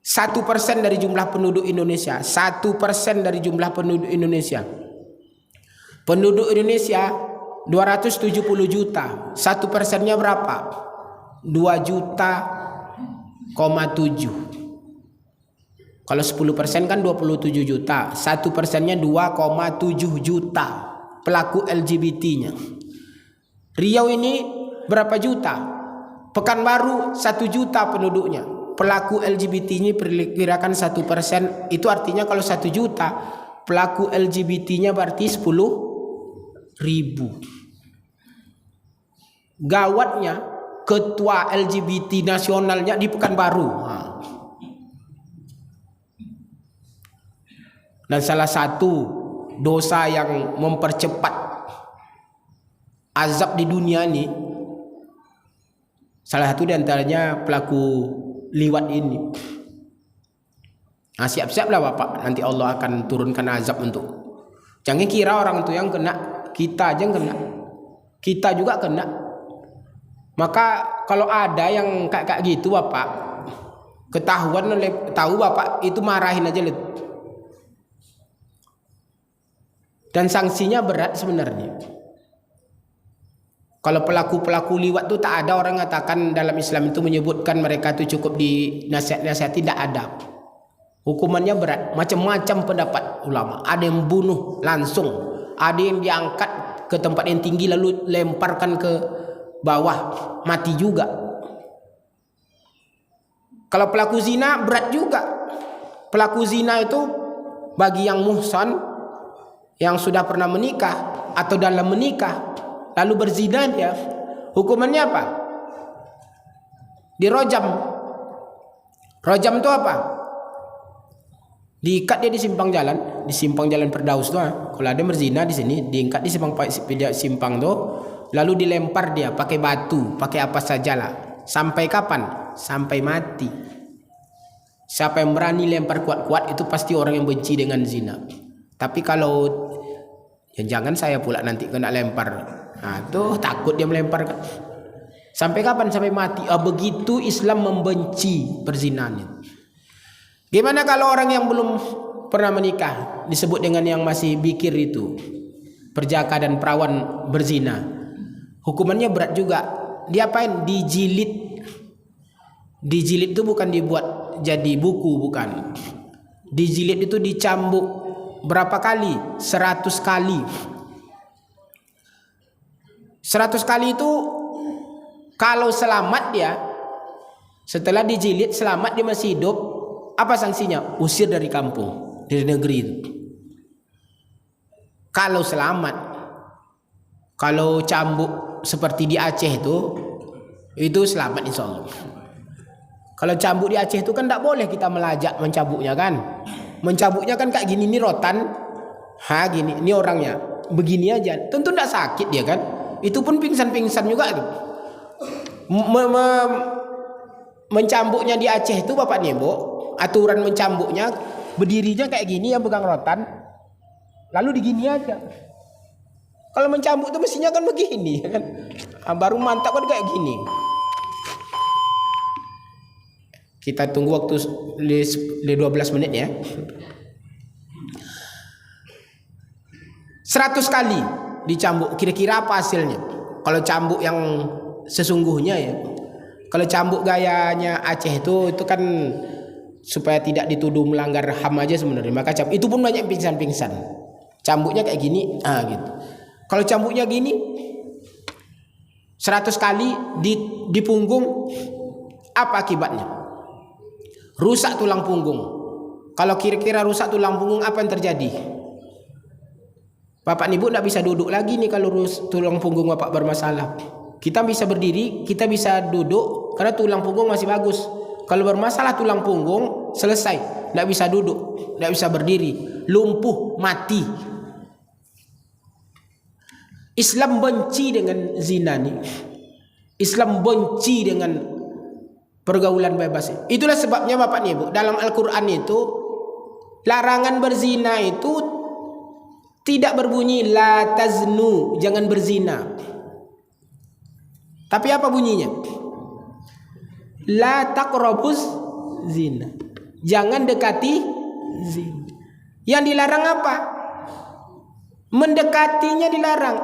1% dari jumlah penduduk Indonesia. 1% dari jumlah penduduk Indonesia. Penduduk Indonesia 270 juta. 1%-nya berapa? 2,7 juta. Kalau 10% kan 27 juta. 1%-nya 2,7 juta pelaku LGBT-nya. Riau ini berapa juta? Pekanbaru 1 juta penduduknya. Pelaku LGBT-nya perkirakan 1%. Itu artinya kalau 1 juta, pelaku LGBT-nya berarti 10.000. Gawatnya, ketua LGBT nasionalnya di Pekanbaru. Dan salah satu dosa yang mempercepat azab di dunia ini, salah satu diantaranya pelaku liwat ini. Nah, siap-siaplah Bapak, nanti Allah akan turunkan azab untuk. Jangan kira orang itu yang kena, kita aja yang kena, kita juga kena. Maka kalau ada yang kayak gitu Bapak, ketahuan oleh tahu Bapak, itu marahin aja lihat. Dan sanksinya berat sebenarnya. Kalau pelaku-pelaku liwat itu tak ada orang mengatakan dalam Islam itu menyebutkan mereka itu cukup dinasihat-nasihati, tidak ada. Hukumannya berat, macam-macam pendapat ulama. Ada yang bunuh langsung, ada yang diangkat ke tempat yang tinggi lalu lemparkan ke bawah, mati juga. Kalau pelaku zina berat juga. Pelaku zina itu bagi yang muhsan, yang sudah pernah menikah atau dalam menikah lalu berzina, dia hukumannya apa? Dirojam. Rojam itu apa? Diikat dia di simpang jalan Firdaus tuh. Kalau ada berzina di sini, diikat di simpang tuh, lalu dilempar dia pakai batu, pakai apa sajalah. Sampai kapan? Sampai mati. Siapa yang berani lempar kuat-kuat itu pasti orang yang benci dengan zina. Tapi kalau ya jangan saya pula nanti kena lempar. Nah, tuh takut dia melempar. Sampai kapan? Sampai mati. Begitu Islam membenci perzinahan. Gimana kalau orang yang belum pernah menikah, disebut dengan yang masih bikir itu, perjaka dan perawan berzina, hukumannya berat juga. Diapain? Dijilid. Dijilid itu bukan dibuat jadi buku, bukan. Dijilid itu dicambuk. Berapa kali? 100 kali. 100 kali itu kalau selamat dia, setelah dijilid selamat dia masih hidup, apa sanksinya? Usir dari kampung, dari negeri itu. Kalau selamat. Kalau cambuk seperti di Aceh itu selamat insya Allah. Kalau cambuk di Aceh itu kan tidak boleh kita melajak mencambuknya kan. Mencabuknya kan kayak gini, ini rotan, gini, ini orangnya begini aja, tentu tidak sakit dia kan, itu pun pingsan-pingsan juga itu. Mencambuknya di Aceh itu Bapak Nebo, aturan mencambuknya berdirinya kayak gini, yang pegang rotan, lalu digini aja. Kalau mencambuk itu mestinya kan begini kan, baru mantap kan kayak gini. Kita tunggu waktu 12 menit ya. 100 kali dicambuk. Kira-kira apa hasilnya? Kalau cambuk yang sesungguhnya ya. Kalau cambuk gayanya Aceh itu kan supaya tidak dituduh melanggar HAM aja sebenarnya. Maka itu pun banyak pingsan-pingsan. Cambuknya kayak gini, gitu. Kalau cambuknya gini 100 kali di punggung, apa akibatnya? Rusak tulang punggung. Kalau kira-kira rusak tulang punggung, apa yang terjadi? Bapak Ibu tidak bisa duduk lagi nih kalau tulang punggung Bapak bermasalah. Kita bisa berdiri, kita bisa duduk karena tulang punggung masih bagus. Kalau bermasalah tulang punggung, selesai, tidak bisa duduk, tidak bisa berdiri, lumpuh, mati. Islam benci dengan zina nih. Islam benci dengan pergaulan bebas. Itulah sebabnya Bapak Ibu, dalam Al-Quran itu larangan berzina itu Tidak berbunyi la taznu, jangan berzina. Tapi apa bunyinya? La taqrabuz zina, jangan dekati zina. Yang dilarang apa? Mendekatinya dilarang,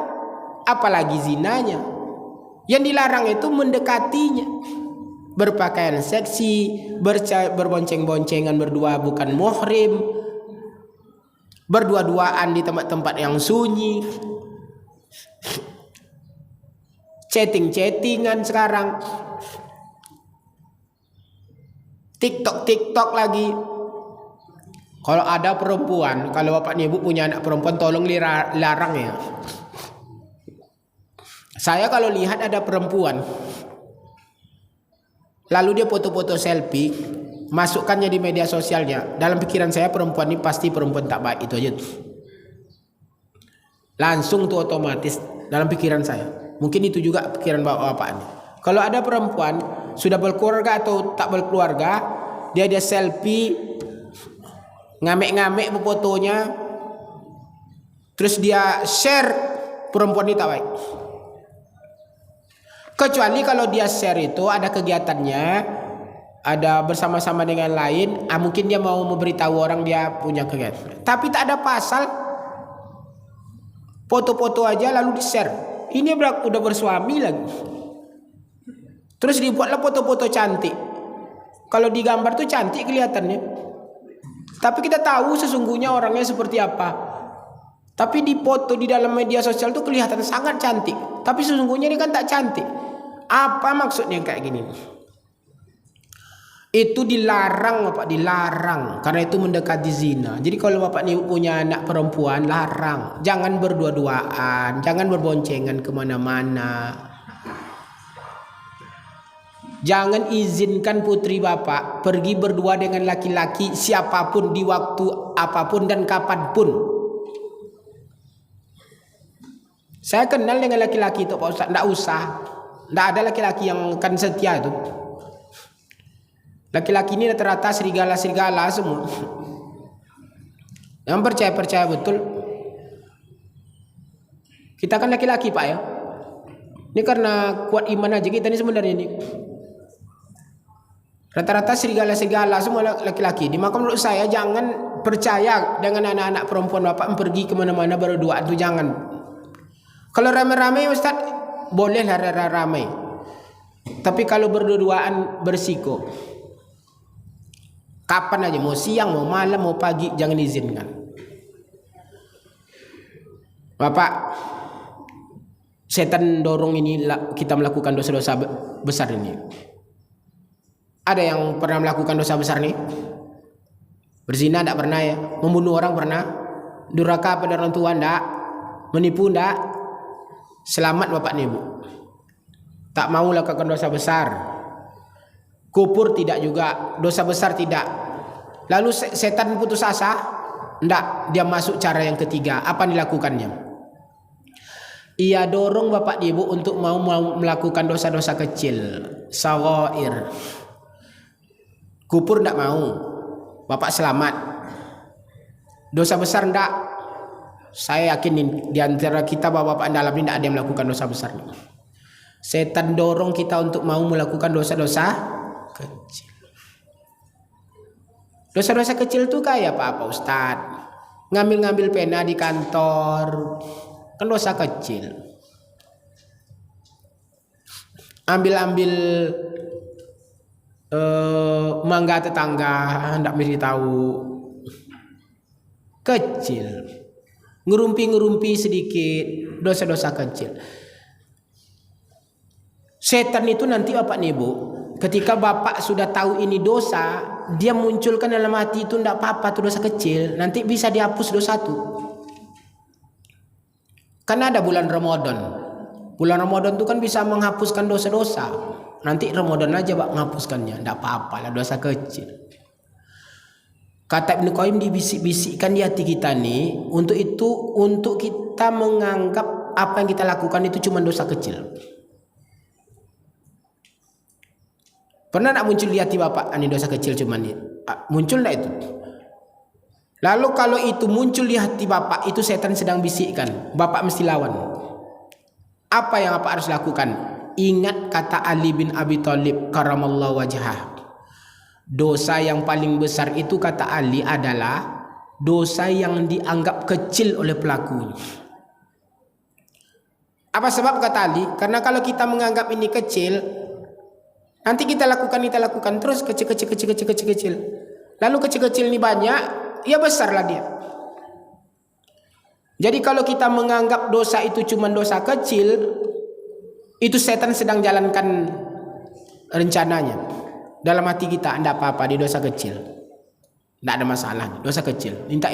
apalagi zinanya. Yang dilarang itu mendekatinya. Berpakaian seksi, berbonceng-boncengan berdua bukan muhrim, berdua-duaan di tempat-tempat yang sunyi, chatting-chattingan sekarang, TikTok lagi. Kalau ada perempuan, kalau bapak ibu punya anak perempuan, tolong larang ya. Saya kalau lihat ada perempuan, lalu dia foto-foto selfie, masukkannya di media sosialnya, dalam pikiran saya perempuan ini pasti perempuan tak baik, itu aja tuh. Langsung tuh otomatis dalam pikiran saya. Mungkin itu juga pikiran bapak ini. Kalau ada perempuan sudah berkeluarga atau tak berkeluarga, dia selfie, ngamek-ngamek fotonya, terus dia share, perempuan ini tak baik. Kecuali kalau dia share itu ada kegiatannya, ada bersama-sama dengan lain, mungkin dia mau memberitahu orang dia punya kegiatan. Tapi tak ada pasal, foto-foto aja lalu di-share. Ini udah bersuami lagi. Terus dibuatlah foto-foto cantik. Kalau digambar tuh cantik kelihatannya, tapi kita tahu sesungguhnya orangnya seperti apa. Tapi di foto di dalam media sosial tuh kelihatan sangat cantik, tapi sesungguhnya dia kan tak cantik. Apa maksudnya kayak gini? Itu dilarang, Bapak, dilarang. Karena itu mendekati zina. Jadi kalau Bapak nih punya anak perempuan, larang. Jangan berdua-duaan, jangan berboncengan kemana-mana. Jangan izinkan putri Bapak pergi berdua dengan laki-laki siapapun di waktu apapun dan kapanpun. Saya kenal dengan laki-laki itu Pak Ustaz, tidak usah. Tidak ada laki-laki yang akan setia itu. Laki-laki ini rata-rata serigala-serigala semua. Yang percaya betul. Kita kan laki-laki Pak ya. Ini karena kuat iman aja kita ini sebenarnya ini. Rata-rata serigala-serigala semua laki-laki. Maka menurut saya jangan percaya dengan anak-anak perempuan Bapak pergi kemana-mana berdua itu jangan. Kalau rame-rame Ustaz bolehlah ramai, tapi kalau berdua-duaan bersiko, kapan aja, mau siang, mau malam, mau pagi, jangan izinkan. Bapak, setan dorong ini kita melakukan dosa-dosa besar ini. Ada yang pernah melakukan dosa besar nih? Berzina tidak pernah ya? Membunuh orang pernah? Durhaka pada orang tua tidak? Menipu tidak? Selamat Bapak dan Ibu. Tak mau lakukan dosa besar. Kufur tidak juga, dosa besar tidak. Lalu setan putus asa? Tidak, dia masuk cara yang ketiga. Apa yang dilakukannya? Ia dorong Bapak dan Ibu untuk mau melakukan dosa-dosa kecil, saghair. Kufur tidak mau. Bapak selamat. Dosa besar tidak. Saya yakin di antara kita bapak-bapak dalam ini tidak ada yang melakukan dosa besar. Setan dorong kita untuk mau melakukan dosa-dosa kecil. Dosa-dosa kecil itu kayak apa Ustaz? Ngambil-ngambil pena di kantor, kan dosa kecil. Ambil-ambil mangga tetangga, hendak beritahu, kecil. Ngerumpi-ngerumpi sedikit, dosa-dosa kecil. Setan itu nanti Bapak Ibu, ketika Bapak sudah tahu ini dosa, dia munculkan dalam hati itu tidak apa-apa, itu dosa kecil, nanti bisa dihapus dosa itu. Karena ada bulan Ramadan. Bulan Ramadan itu kan bisa menghapuskan dosa-dosa. Nanti Ramadan aja Pak menghapuskannya, tidak apa-apa lah, dosa kecil. Kata Ibnu Qayyim, dibisik-bisikkan di hati kita nih, untuk kita menganggap apa yang kita lakukan itu cuma dosa kecil. Pernah tak muncul di hati Bapak, ini dosa kecil cuman ini? Muncul tak itu? Lalu kalau itu muncul di hati bapak, itu setan sedang bisikkan, bapak mesti lawan. Apa yang bapak harus lakukan? Ingat kata Ali bin Abi Thalib karamallahu wajhah. Dosa yang paling besar itu kata Ali adalah dosa yang dianggap kecil oleh pelakunya. Apa sebab kata Ali? Karena kalau kita menganggap ini kecil, nanti kita lakukan terus kecil. Lalu kecil-kecil ini banyak, ya besarlah dia. Jadi kalau kita menganggap dosa itu cuma dosa kecil, itu setan sedang jalankan rencananya. Dalam hati kita, tidak apa-apa di dosa kecil, tidak ada masalah, dosa kecil. Minta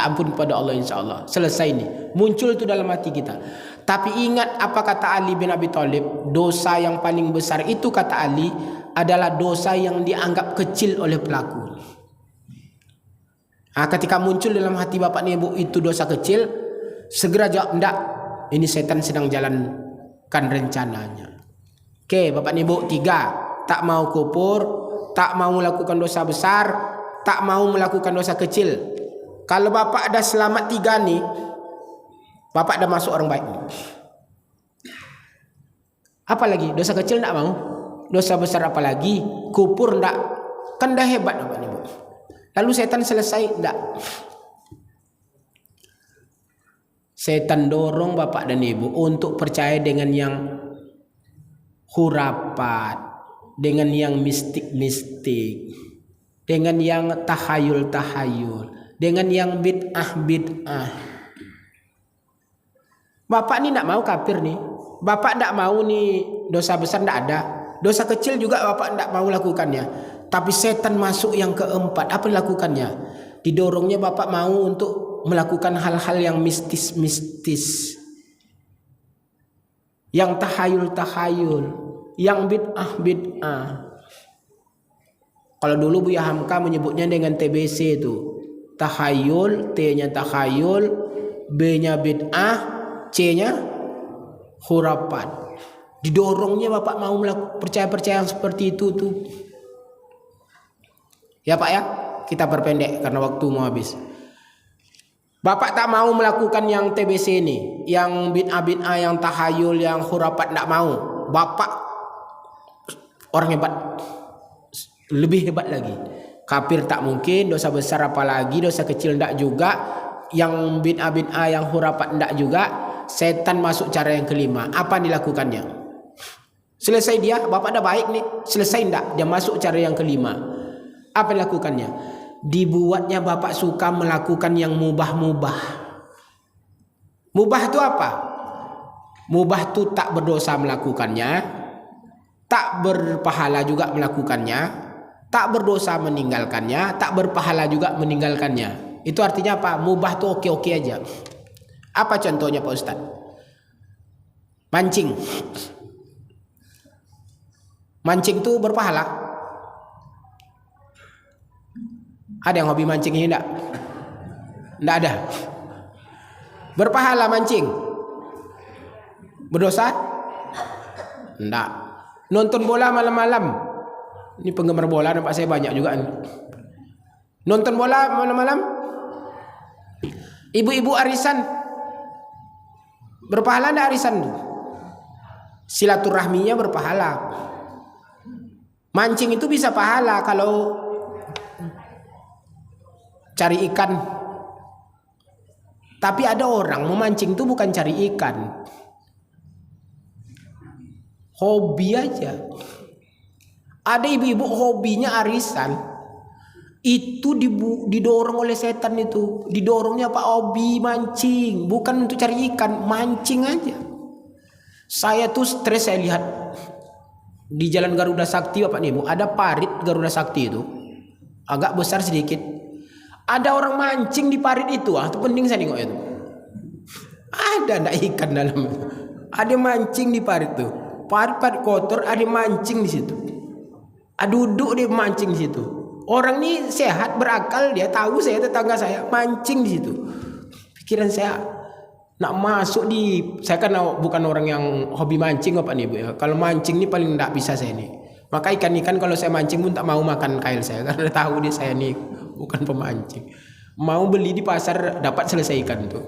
ampun kepada Allah, insya Allah selesai ini. Muncul itu dalam hati kita. Tapi ingat apa kata Ali bin Abi Thalib, dosa yang paling besar itu kata Ali adalah dosa yang dianggap kecil oleh pelaku. Nah, ketika muncul dalam hati bapak dan ibu itu dosa kecil, segera jawab, enggak, ini setan sedang jalankan rencananya. Oke, bapak dan ibu, 3, tak mau kufur, tak mau melakukan dosa besar, tak mau melakukan dosa kecil. Kalau bapak ada selamat 3 nih, bapak dah masuk orang baik. Apalagi dosa kecil enggak mau, dosa besar apalagi, kufur enggak, kan dah hebat bapak dan ibu. Lalu setan selesai? Enggak. Setan dorong bapak dan ibu untuk percaya dengan yang hurapat, dengan yang mistik-mistik, dengan yang tahayul-tahayul, dengan yang bid'ah-bid'ah. Bapak ni enggak mau kafir nih. Bapak enggak mau nih dosa besar enggak ada. Dosa kecil juga bapak enggak mau lakukannya. Tapi setan masuk yang keempat. Apa dilakukannya? Didorongnya bapak mau untuk melakukan hal-hal yang mistis-mistis, yang tahayul-tahayul, yang bid'ah-bid'ah. Kalau dulu Buya Hamka menyebutnya dengan TBC itu. Tahayul, T-nya tahayul, B-nya bid'ah, C-nya khurafat. Didorongnya bapak mau percaya-percaya yang seperti itu tuh. Ya Pak ya, kita perpendek karena waktu mau habis. Bapak tak mau melakukan yang TBC ini, yang bid'ah-bid'ah, yang tahayul, yang khurafat, tak mau. Bapak orang hebat, lebih hebat lagi. Kafir tak mungkin, dosa besar apalagi, dosa kecil tak juga, yang bid'ah-bid'ah, yang khurafat tak juga. Setan masuk cara yang kelima. Apa dilakukannya? Selesai dia, bapak dah baik nih, selesai tak? Dia masuk cara yang kelima. Apa dilakukannya? Dibuatnya bapak suka melakukan yang mubah-mubah. Mubah itu apa? Mubah itu tak berdosa melakukannya, tak berpahala juga melakukannya, tak berdosa meninggalkannya, tak berpahala juga meninggalkannya. Itu artinya apa? Mubah itu oke-oke aja. Apa contohnya Pak Ustaz? Mancing. Mancing itu berpahala. Ada yang hobi mancing ini enggak? Enggak ada. Berpahala mancing. Berdosa? Enggak. Nonton bola malam-malam. Ini penggemar bola nampak saya banyak juga. Nonton bola malam-malam. Ibu-ibu arisan. Berpahala enggak arisan itu? Silaturahminya berpahala. Mancing itu bisa pahala kalau cari ikan. Tapi ada orang memancing itu bukan cari ikan, hobi aja. Ada ibu-ibu hobinya arisan. Itu didorong oleh setan itu. Didorongnya Pak hobi mancing, bukan untuk cari ikan, mancing aja. Saya tuh stres saya lihat di Jalan Garuda Sakti Bapak Ibu, ada parit Garuda Sakti itu agak besar sedikit. Ada orang mancing di parit itu, itu penting saya nengok itu. Ada ndak ikan dalam itu. Ada mancing di parit tuh. Parit kotor, ada mancing di situ. Duduk dia mancing di situ. Orang ini sehat, berakal, dia tahu saya tetangga saya mancing di situ. Pikiran saya nak masuk di, saya kan bukan orang yang hobi mancing Bapak nih Bu ya. Kalau mancing ini paling ndak bisa saya nih. Maka ikan-ikan kalau saya mancing pun tak mau makan kail saya karena tahu dia saya nih bukan pemancing. Mau beli di pasar dapat selesaikan tuh.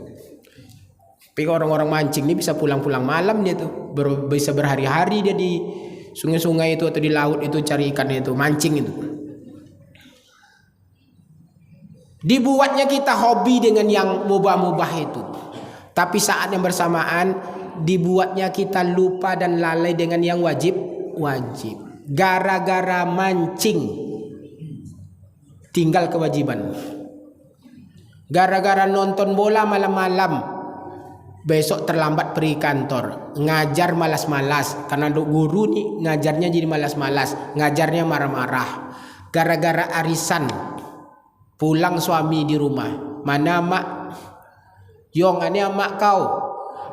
Tapi orang-orang mancing ini bisa pulang-pulang malam dia tuh, bisa berhari-hari dia di sungai-sungai itu atau di laut itu cari ikan itu, mancing itu. Dibuatnya kita hobi dengan yang mubah-mubah itu, tapi saat yang bersamaan dibuatnya kita lupa dan lalai dengan yang wajib. Gara-gara mancing tinggal kewajiban. Gara-gara nonton bola malam-malam besok terlambat pergi kantor. Ngajar malas-malas karena guru nih ngajarnya jadi malas-malas, ngajarnya marah-marah. Gara-gara arisan pulang suami di rumah, mana mak? Yong ane mak kau.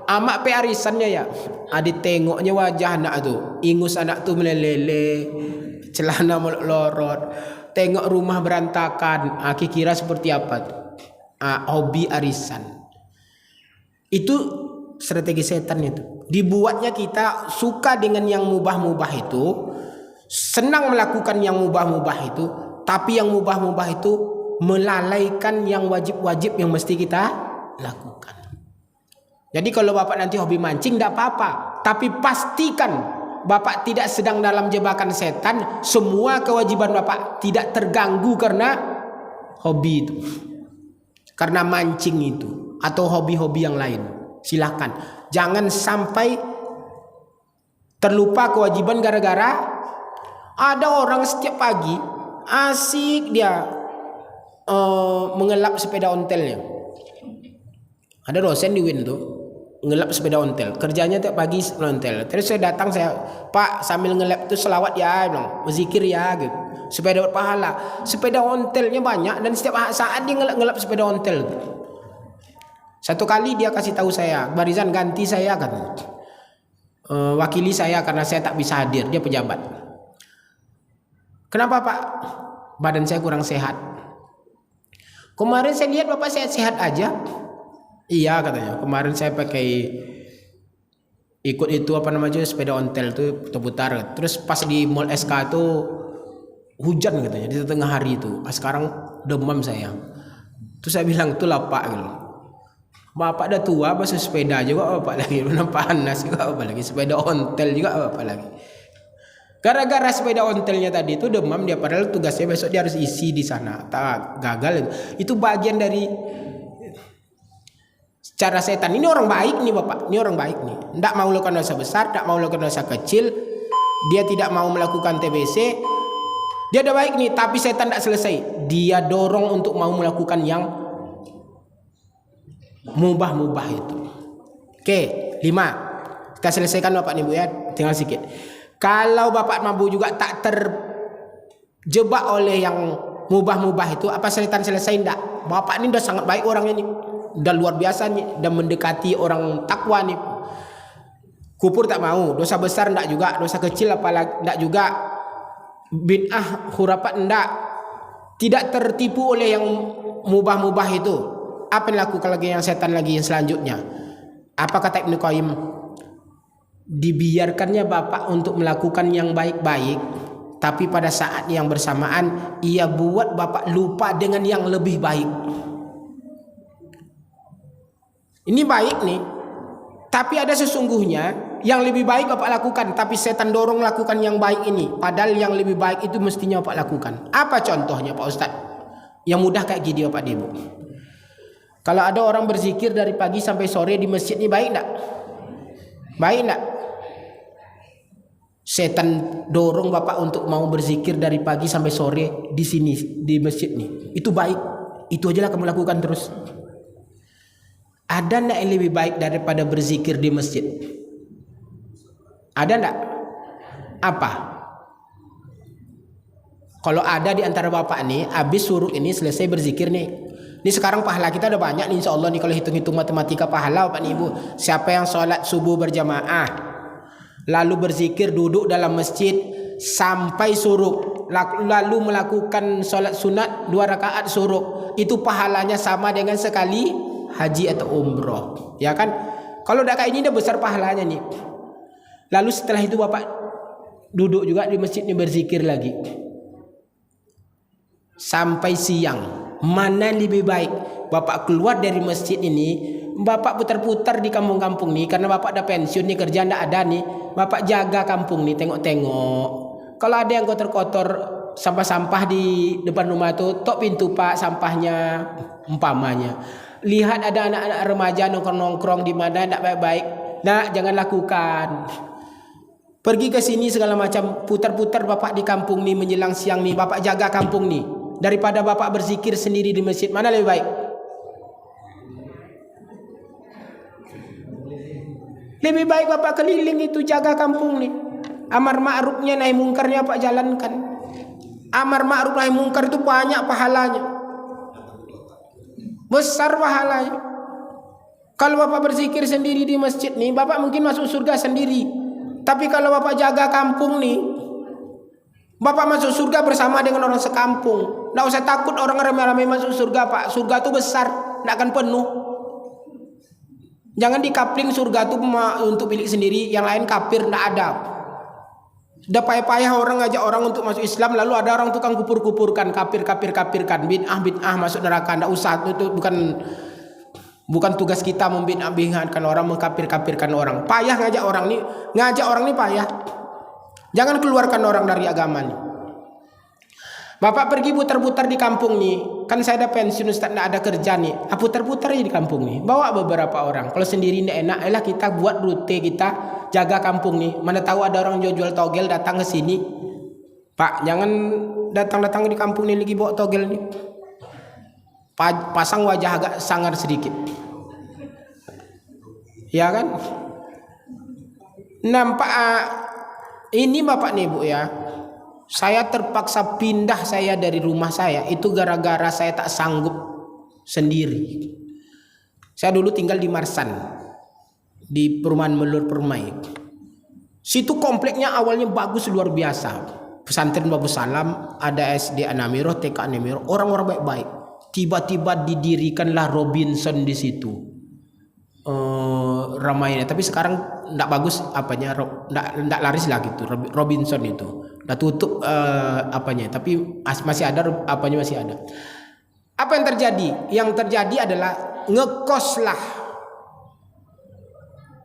Amak pe arisannya ya. Adik tengoknya wajah anak tu, ingus anak tu melelele, celana melorot, tengok rumah berantakan. Aki kira seperti apa tu? Hobi arisan. Itu strategi setan itu. Dibuatnya kita suka dengan yang mubah-mubah itu, senang melakukan yang mubah-mubah itu, tapi yang mubah-mubah itu melalaikan yang wajib-wajib yang mesti kita lakukan. Jadi kalau bapak nanti hobi mancing tidak apa-apa, tapi pastikan bapak tidak sedang dalam jebakan setan. Semua kewajiban bapak tidak terganggu karena hobi itu, karena mancing itu atau hobi-hobi yang lain. Silahkan, jangan sampai terlupa kewajiban gara-gara ada orang setiap pagi asik dia mengelap sepeda ontelnya. Ada dosen di Win tuh ngelap sepeda ontel, kerjanya tiap pagi ontel. Terus saya datang, saya Pak sambil ngelap tuh selawat ya, bilang berzikir ya gitu, supaya dapat pahala. Sepeda ontelnya banyak dan setiap saat dia ngelap sepeda ontel. Satu kali dia kasih tahu saya, Barizan ganti saya kan, wakili saya karena saya tak bisa hadir, dia pejabat. Kenapa Pak? Badan saya kurang sehat. Kemarin saya lihat Bapak sehat-sehat aja. Iya katanya, kemarin saya pakai ikut itu apa namanya sepeda ontel tuh putar-putar. Terus pas di Mall SK tuh hujan katanya di tengah hari itu. Sekarang demam saya. Terus saya bilang itulah Pak gitu. Bapak udah tua, masih sepeda juga Bapak lagi, mana panas juga Bapak lagi, sepeda ontel juga Bapak lagi. Gara-gara sepeda ontelnya tadi itu demam dia, padahal tugasnya besok dia harus isi di sana. Tak gagal itu bagian dari cara setan. Ini orang baik nih Bapak, ini orang baik nih. Tidak mau melakukan dosa besar, tidak mau melakukan dosa kecil, dia tidak mau melakukan TBC. Dia udah baik nih, tapi setan tidak selesai. Dia dorong untuk mau melakukan yang mubah-mubah itu. Oke, 5. Kita selesaikan Bapak nih Bu ya, tinggal sedikit. Kalau Bapak mampu juga tak terjebak oleh yang mubah-mubah itu, apa setan selesai enggak? Bapak ini udah sangat baik orangnya nih. Udah luar biasa nih, udah mendekati orang takwa nih. Kufur tak mau, dosa besar enggak juga, dosa kecil apalagi enggak juga, bid'ah khurafat enggak, tidak tertipu oleh yang mubah-mubah itu. Apa yang lakukan lagi yang setan lagi yang selanjutnya? Apa kata Ibnu Qayyim? Dibiarkannya Bapak untuk melakukan yang baik-baik, tapi pada saat yang bersamaan ia buat Bapak lupa dengan yang lebih baik. Ini baik nih, tapi ada sesungguhnya yang lebih baik Bapak lakukan, tapi setan dorong lakukan yang baik ini, padahal yang lebih baik itu mestinya Bapak lakukan. Apa contohnya Pak Ustadz? Yang mudah kayak gini Bapak Ibu. Kalau ada orang berzikir dari pagi sampai sore di masjid ini baik enggak? Baik enggak? Setan dorong Bapak untuk mau berzikir dari pagi sampai sore di sini di masjid nih. Itu baik. Itu aja lah kamu lakukan terus. Ada enggak yang lebih baik daripada berzikir di masjid? Ada enggak? Apa? Kalau ada di antara Bapak nih, habis suruh ini selesai berzikir nih. Ini sekarang pahala kita udah banyak nih insya Allah nih, kalau hitung-hitung matematika pahala Bapak Ibu. Siapa yang sholat subuh berjamaah, lalu berzikir duduk dalam masjid sampai suruh, lalu melakukan sholat sunat 2 rakaat suruh, itu pahalanya sama dengan sekali haji atau umroh, ya kan? Kalau udah kayak ini udah besar pahalanya nih. Lalu setelah itu Bapak duduk juga di masjid ini berzikir lagi sampai siang, mana lebih baik bapak keluar dari masjid ini, bapak putar-putar di kampung-kampung nih, karena bapak ada pensiun nih, kerjaan ndak ada nih, bapak jaga kampung nih, tengok-tengok. Kalau ada yang kotor-kotor sampah-sampah di depan rumah itu, tok pintu pak sampahnya umpamanya. Lihat ada anak-anak remaja nongkrong-nongkrong di mana ndak baik-baik, nah jangan lakukan. Pergi ke sini segala macam, putar-putar bapak di kampung nih menjelang siang nih, bapak jaga kampung nih. Daripada bapak berzikir sendiri di masjid, mana lebih baik? Lebih baik bapak keliling itu, jaga kampung nih. Amar ma'rufnya nahi mungkarnya pak jalankan. Amar ma'ruf nahi mungkar itu banyak pahalanya, besar pahalanya. Kalau bapak berzikir sendiri di masjid nih, bapak mungkin masuk surga sendiri. Tapi kalau bapak jaga kampung nih, bapak masuk surga bersama dengan orang sekampung. Nggak usah takut orang ramai-ramai masuk surga pak. Surga itu besar, nggak akan penuh. Jangan dikapling surga itu untuk milik sendiri, yang lain kafir, nggak ada. Udah payah-payah orang ngajak orang untuk masuk Islam, lalu ada orang tukang kupur-kupurkan, kafirkan, bid'ah masuk neraka. Nggak usah, itu bukan tugas kita membid'ahkan orang, mengkafirkan orang. Payah ngajak orang nih payah. Jangan keluarkan orang dari agama nih. Bapak pergi putar-putar di kampung nih, kan saya ada pensiun Ustaz, nggak ada kerja nih. Putar-putar aja di kampung nih, bawa beberapa orang. Kalau sendiri nggak enak, elah kita buat rute, kita jaga kampung nih. Mana tahu ada orang jual togel datang ke sini. Pak, jangan datang di kampung nih lagi bawa togel nih. Pasang wajah agak sangar sedikit, ya kan? Nampak ini bapak nih bu ya, saya terpaksa pindah saya dari rumah saya itu gara-gara saya tak sanggup sendiri. Saya dulu tinggal di Marsan, di perumahan Melur Permai. Situ kompleknya awalnya bagus luar biasa, pesantren Babu Salam, ada SD Anamiro, TK Anamiro, orang-orang baik-baik. Tiba-tiba didirikanlah Robinson di situ, ramainya. Tapi sekarang ndak bagus apanya, ndak laris lah gitu. Robinson itu udah tutup apanya, tapi masih ada apanya, masih ada. Apa yang terjadi? Yang terjadi adalah ngekoslah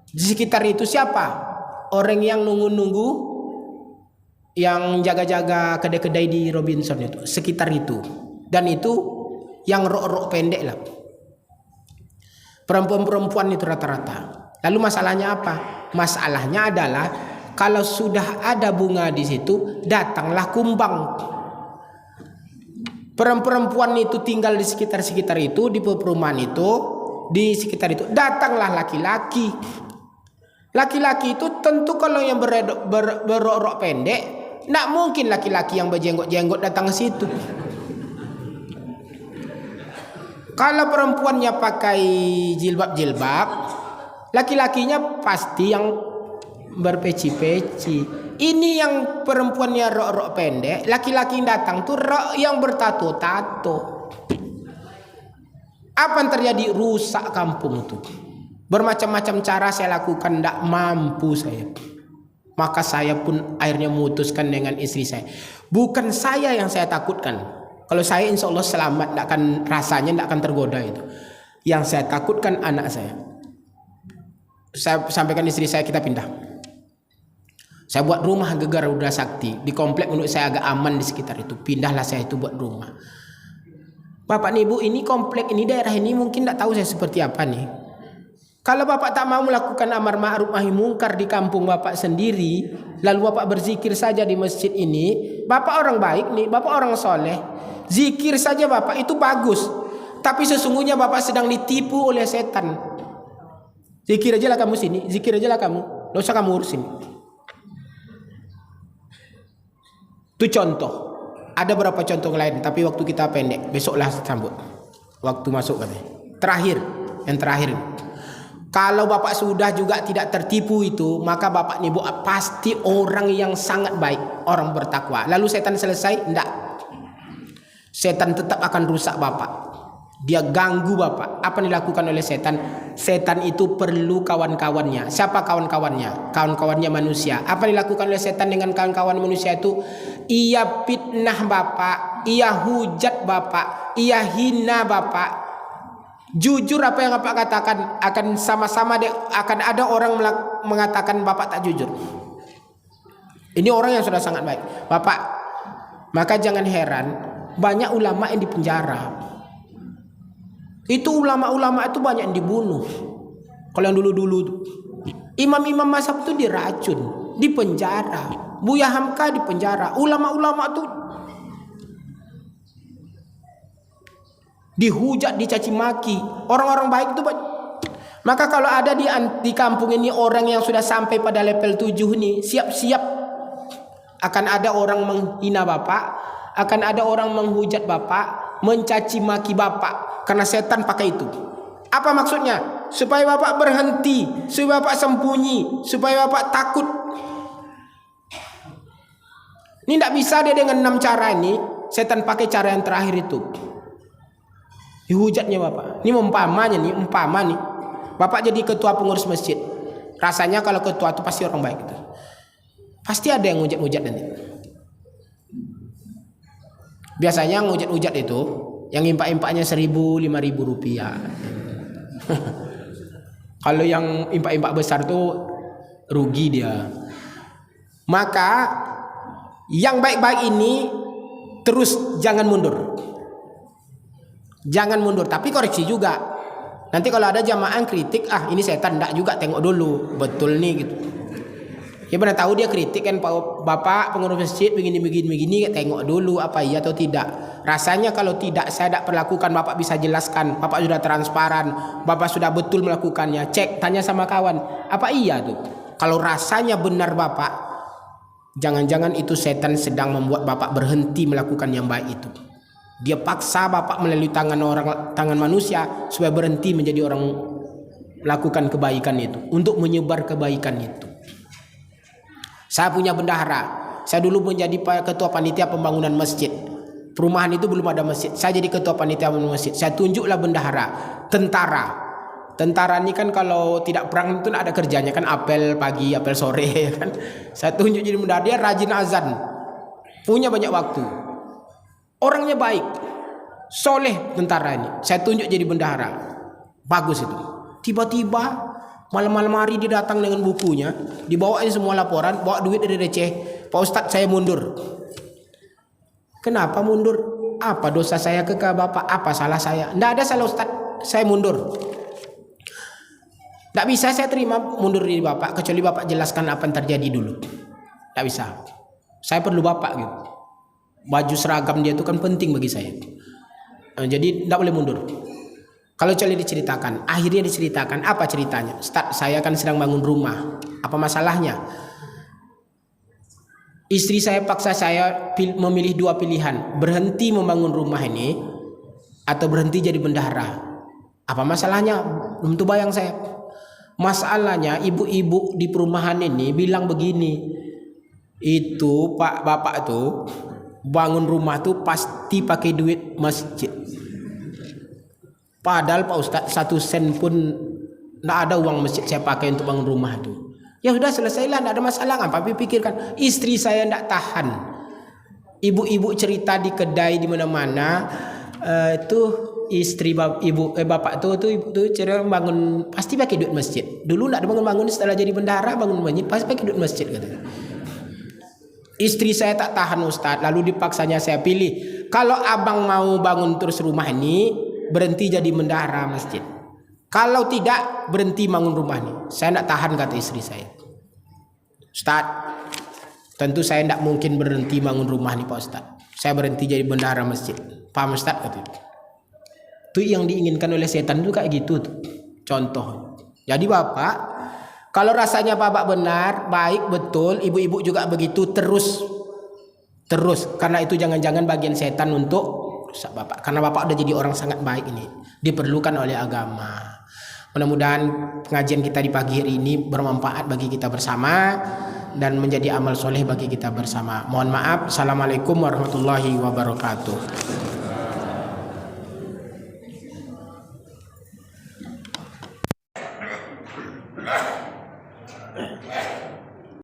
di sekitar itu. Siapa? Orang yang nunggu-nunggu, yang jaga-jaga kedai-kedai di Robinson itu, sekitar itu. Dan itu yang rok-rok pendek lah, perempuan-perempuan itu rata-rata. Lalu masalahnya apa? Masalahnya adalah kalau sudah ada bunga di situ, datanglah kumbang. Perempuan itu tinggal di sekitar itu, di perumahan itu, di sekitar itu. Datanglah laki-laki. Laki-laki itu tentu kalau yang berrok-rok pendek, tidak mungkin laki-laki yang berjenggot-jenggot datang ke situ. Kalau perempuannya pakai jilbab-jilbab, laki-lakinya pasti yang berpeci-peci. Ini yang perempuannya rok-rok pendek, laki-laki yang datang tuh rok yang bertato-tato. Apa yang terjadi? Rusak kampung tuh. Bermacam-macam cara saya lakukan, tidak mampu saya. Maka saya pun akhirnya memutuskan dengan istri saya. Bukan saya yang saya takutkan. Kalau saya insya Allah selamat, rasanya tidak akan tergoda itu. Yang saya takutkan anak saya. Saya sampaikan istri saya, kita pindah. Saya buat rumah Gegar Garuda Sakti di komplek menurut saya agak aman di sekitar itu. Pindahlah saya itu buat rumah. Bapak nih ibu, ini komplek ini, daerah ini mungkin tidak tahu saya seperti apa nih. Kalau bapak tak mau melakukan amar ma'ruf nahi mungkar di kampung bapak sendiri, lalu bapak berzikir saja di masjid ini, bapak orang baik nih, bapak orang soleh. Zikir saja bapak itu bagus, tapi sesungguhnya bapak sedang ditipu oleh setan. Zikir aja lah kamu sini, zikir aja lah kamu, gak usah kamu urusin. Itu contoh. Ada beberapa contoh lain, tapi waktu kita pendek, besoklah sambut. Waktu masuk katanya. Yang terakhir. Kalau bapak sudah juga tidak tertipu itu, maka bapak nih bu pasti orang yang sangat baik, orang bertakwa. Lalu setan selesai, enggak. Setan tetap akan rusak bapak. Dia ganggu bapak. Apa yang dilakukan oleh setan? Setan itu perlu kawan-kawannya. Siapa kawan-kawannya? Kawan-kawannya manusia. Apa yang dilakukan oleh setan dengan kawan-kawan manusia itu? ia fitnah bapak, ia hujat bapak, ia hina bapak, jujur apa yang bapak katakan akan sama-sama akan ada orang mengatakan bapak tak jujur. Ini orang yang sudah sangat baik bapak. Maka jangan heran banyak ulama yang dipenjara. Itu ulama-ulama itu banyak yang dibunuh. Kalau yang dulu-dulu imam-imam mazhab itu diracun, dipenjara. Buya Hamka dipenjara. Ulama-ulama itu dihujat, dicaci maki. Orang-orang baik itu banyak. Maka kalau ada di kampung ini orang yang sudah sampai pada level 7 ini, siap-siap akan ada orang menghina bapak, akan ada orang menghujat bapak, mencaci maki bapak, karena setan pakai itu. Apa maksudnya? Supaya bapak berhenti, supaya bapak sembunyi, supaya bapak takut. Ini tidak bisa dia dengan 6 cara ini. Setan pakai cara yang terakhir itu. Dihujatnya bapak. Ini umpama nih. Bapak jadi ketua pengurus masjid. Rasanya kalau ketua itu pasti orang baik gitu. Pasti ada yang hujat-hujat nanti. Biasanya ngujat-hujat itu yang impak-impaknya 1.000, 5.000 rupiah. Kalau yang impak-impak besar tuh rugi dia. Maka yang baik-baik ini terus jangan mundur. Jangan mundur, tapi koreksi juga. Nanti kalau ada jamaah kritik, ini setan, enggak juga, tengok dulu betul nih gitu. Ya benar tahu dia kritik kan, bapak pengurus masjid begini, tengok dulu apa iya atau tidak. Rasanya kalau tidak saya tidak perlakukan, bapak bisa jelaskan, bapak sudah transparan, bapak sudah betul melakukannya. Cek, tanya sama kawan, apa iya tuh? Kalau rasanya benar bapak, jangan-jangan itu setan sedang membuat bapak berhenti melakukan yang baik itu. Dia paksa bapak melalui tangan manusia supaya berhenti menjadi orang melakukan kebaikan itu, untuk menyebar kebaikan itu. Saya punya bendahara. Saya dulu menjadi ketua panitia pembangunan masjid. Perumahan itu belum ada masjid. Saya jadi ketua panitia pembangunan masjid. Saya tunjuklah bendahara, tentara. Tentara ini kan kalau tidak perang itu ada kerjanya kan, apel pagi, apel sore kan. Saya tunjuk jadi bendahara, dia rajin azan. Punya banyak waktu. Orangnya baik. Soleh tentara ini. Saya tunjuk jadi bendahara. Bagus itu. Tiba-tiba malam-malam hari dia datang dengan bukunya, dibawain semua laporan, bawa duit dari receh. Pak Ustadz, saya mundur. Kenapa mundur? Apa dosa saya ke bapak? Apa salah saya? Tidak ada salah Ustadz, saya mundur. Tidak bisa saya terima mundur dari bapak, kecuali bapak jelaskan apa yang terjadi dulu. Tidak bisa. Saya perlu bapak gitu. Baju seragam dia itu kan penting bagi saya. Jadi tidak boleh mundur. Kalau coba diceritakan, akhirnya diceritakan apa ceritanya. Ustaz, saya kan sedang bangun rumah. Apa masalahnya? Istri saya paksa saya memilih 2 pilihan. Berhenti membangun rumah ini atau berhenti jadi bendahara. Apa masalahnya? Belum tuh bayang saya. Masalahnya ibu-ibu di perumahan ini bilang begini. Itu Pak Bapak tuh bangun rumah tuh pasti pakai duit masjid. Padahal Pak Ustadz 1 sen pun tidak ada uang masjid saya pakai untuk bangun rumah itu. Ya sudah, selesailah, tidak ada masalah. Apa pikirkan? Istri saya tidak tahan. Ibu-ibu cerita di kedai di mana-mana, itu istri bapak tuh cerita bangun pasti pakai duit masjid. Dulu tidak bangun-bangun, setelah jadi bendahara bangun masjid pasti pakai duit masjid katanya. Istri saya tak tahan Ustadz, lalu dipaksanya saya pilih. Kalau abang mau bangun terus rumah ini, berhenti jadi bendahara masjid. Kalau tidak, berhenti bangun rumah ini. Saya tidak tahan, kata istri saya. Ustaz, tentu saya tidak mungkin berhenti bangun rumah ini Pak Ustaz. Saya berhenti jadi bendahara masjid. Paham Ustaz? Kata itu yang diinginkan oleh setan itu kayak gitu tuh. Contoh. Jadi bapak, kalau rasanya bapak benar, baik, betul, ibu-ibu juga begitu, terus. Karena itu jangan-jangan bagian setan untuk rusak bapak. Karena bapak udah jadi orang sangat baik ini. Diperlukan oleh agama. Mudah-mudahan pengajian kita di pagi hari ini bermanfaat bagi kita bersama dan menjadi amal soleh bagi kita bersama. Mohon maaf. Assalamualaikum warahmatullahi wabarakatuh.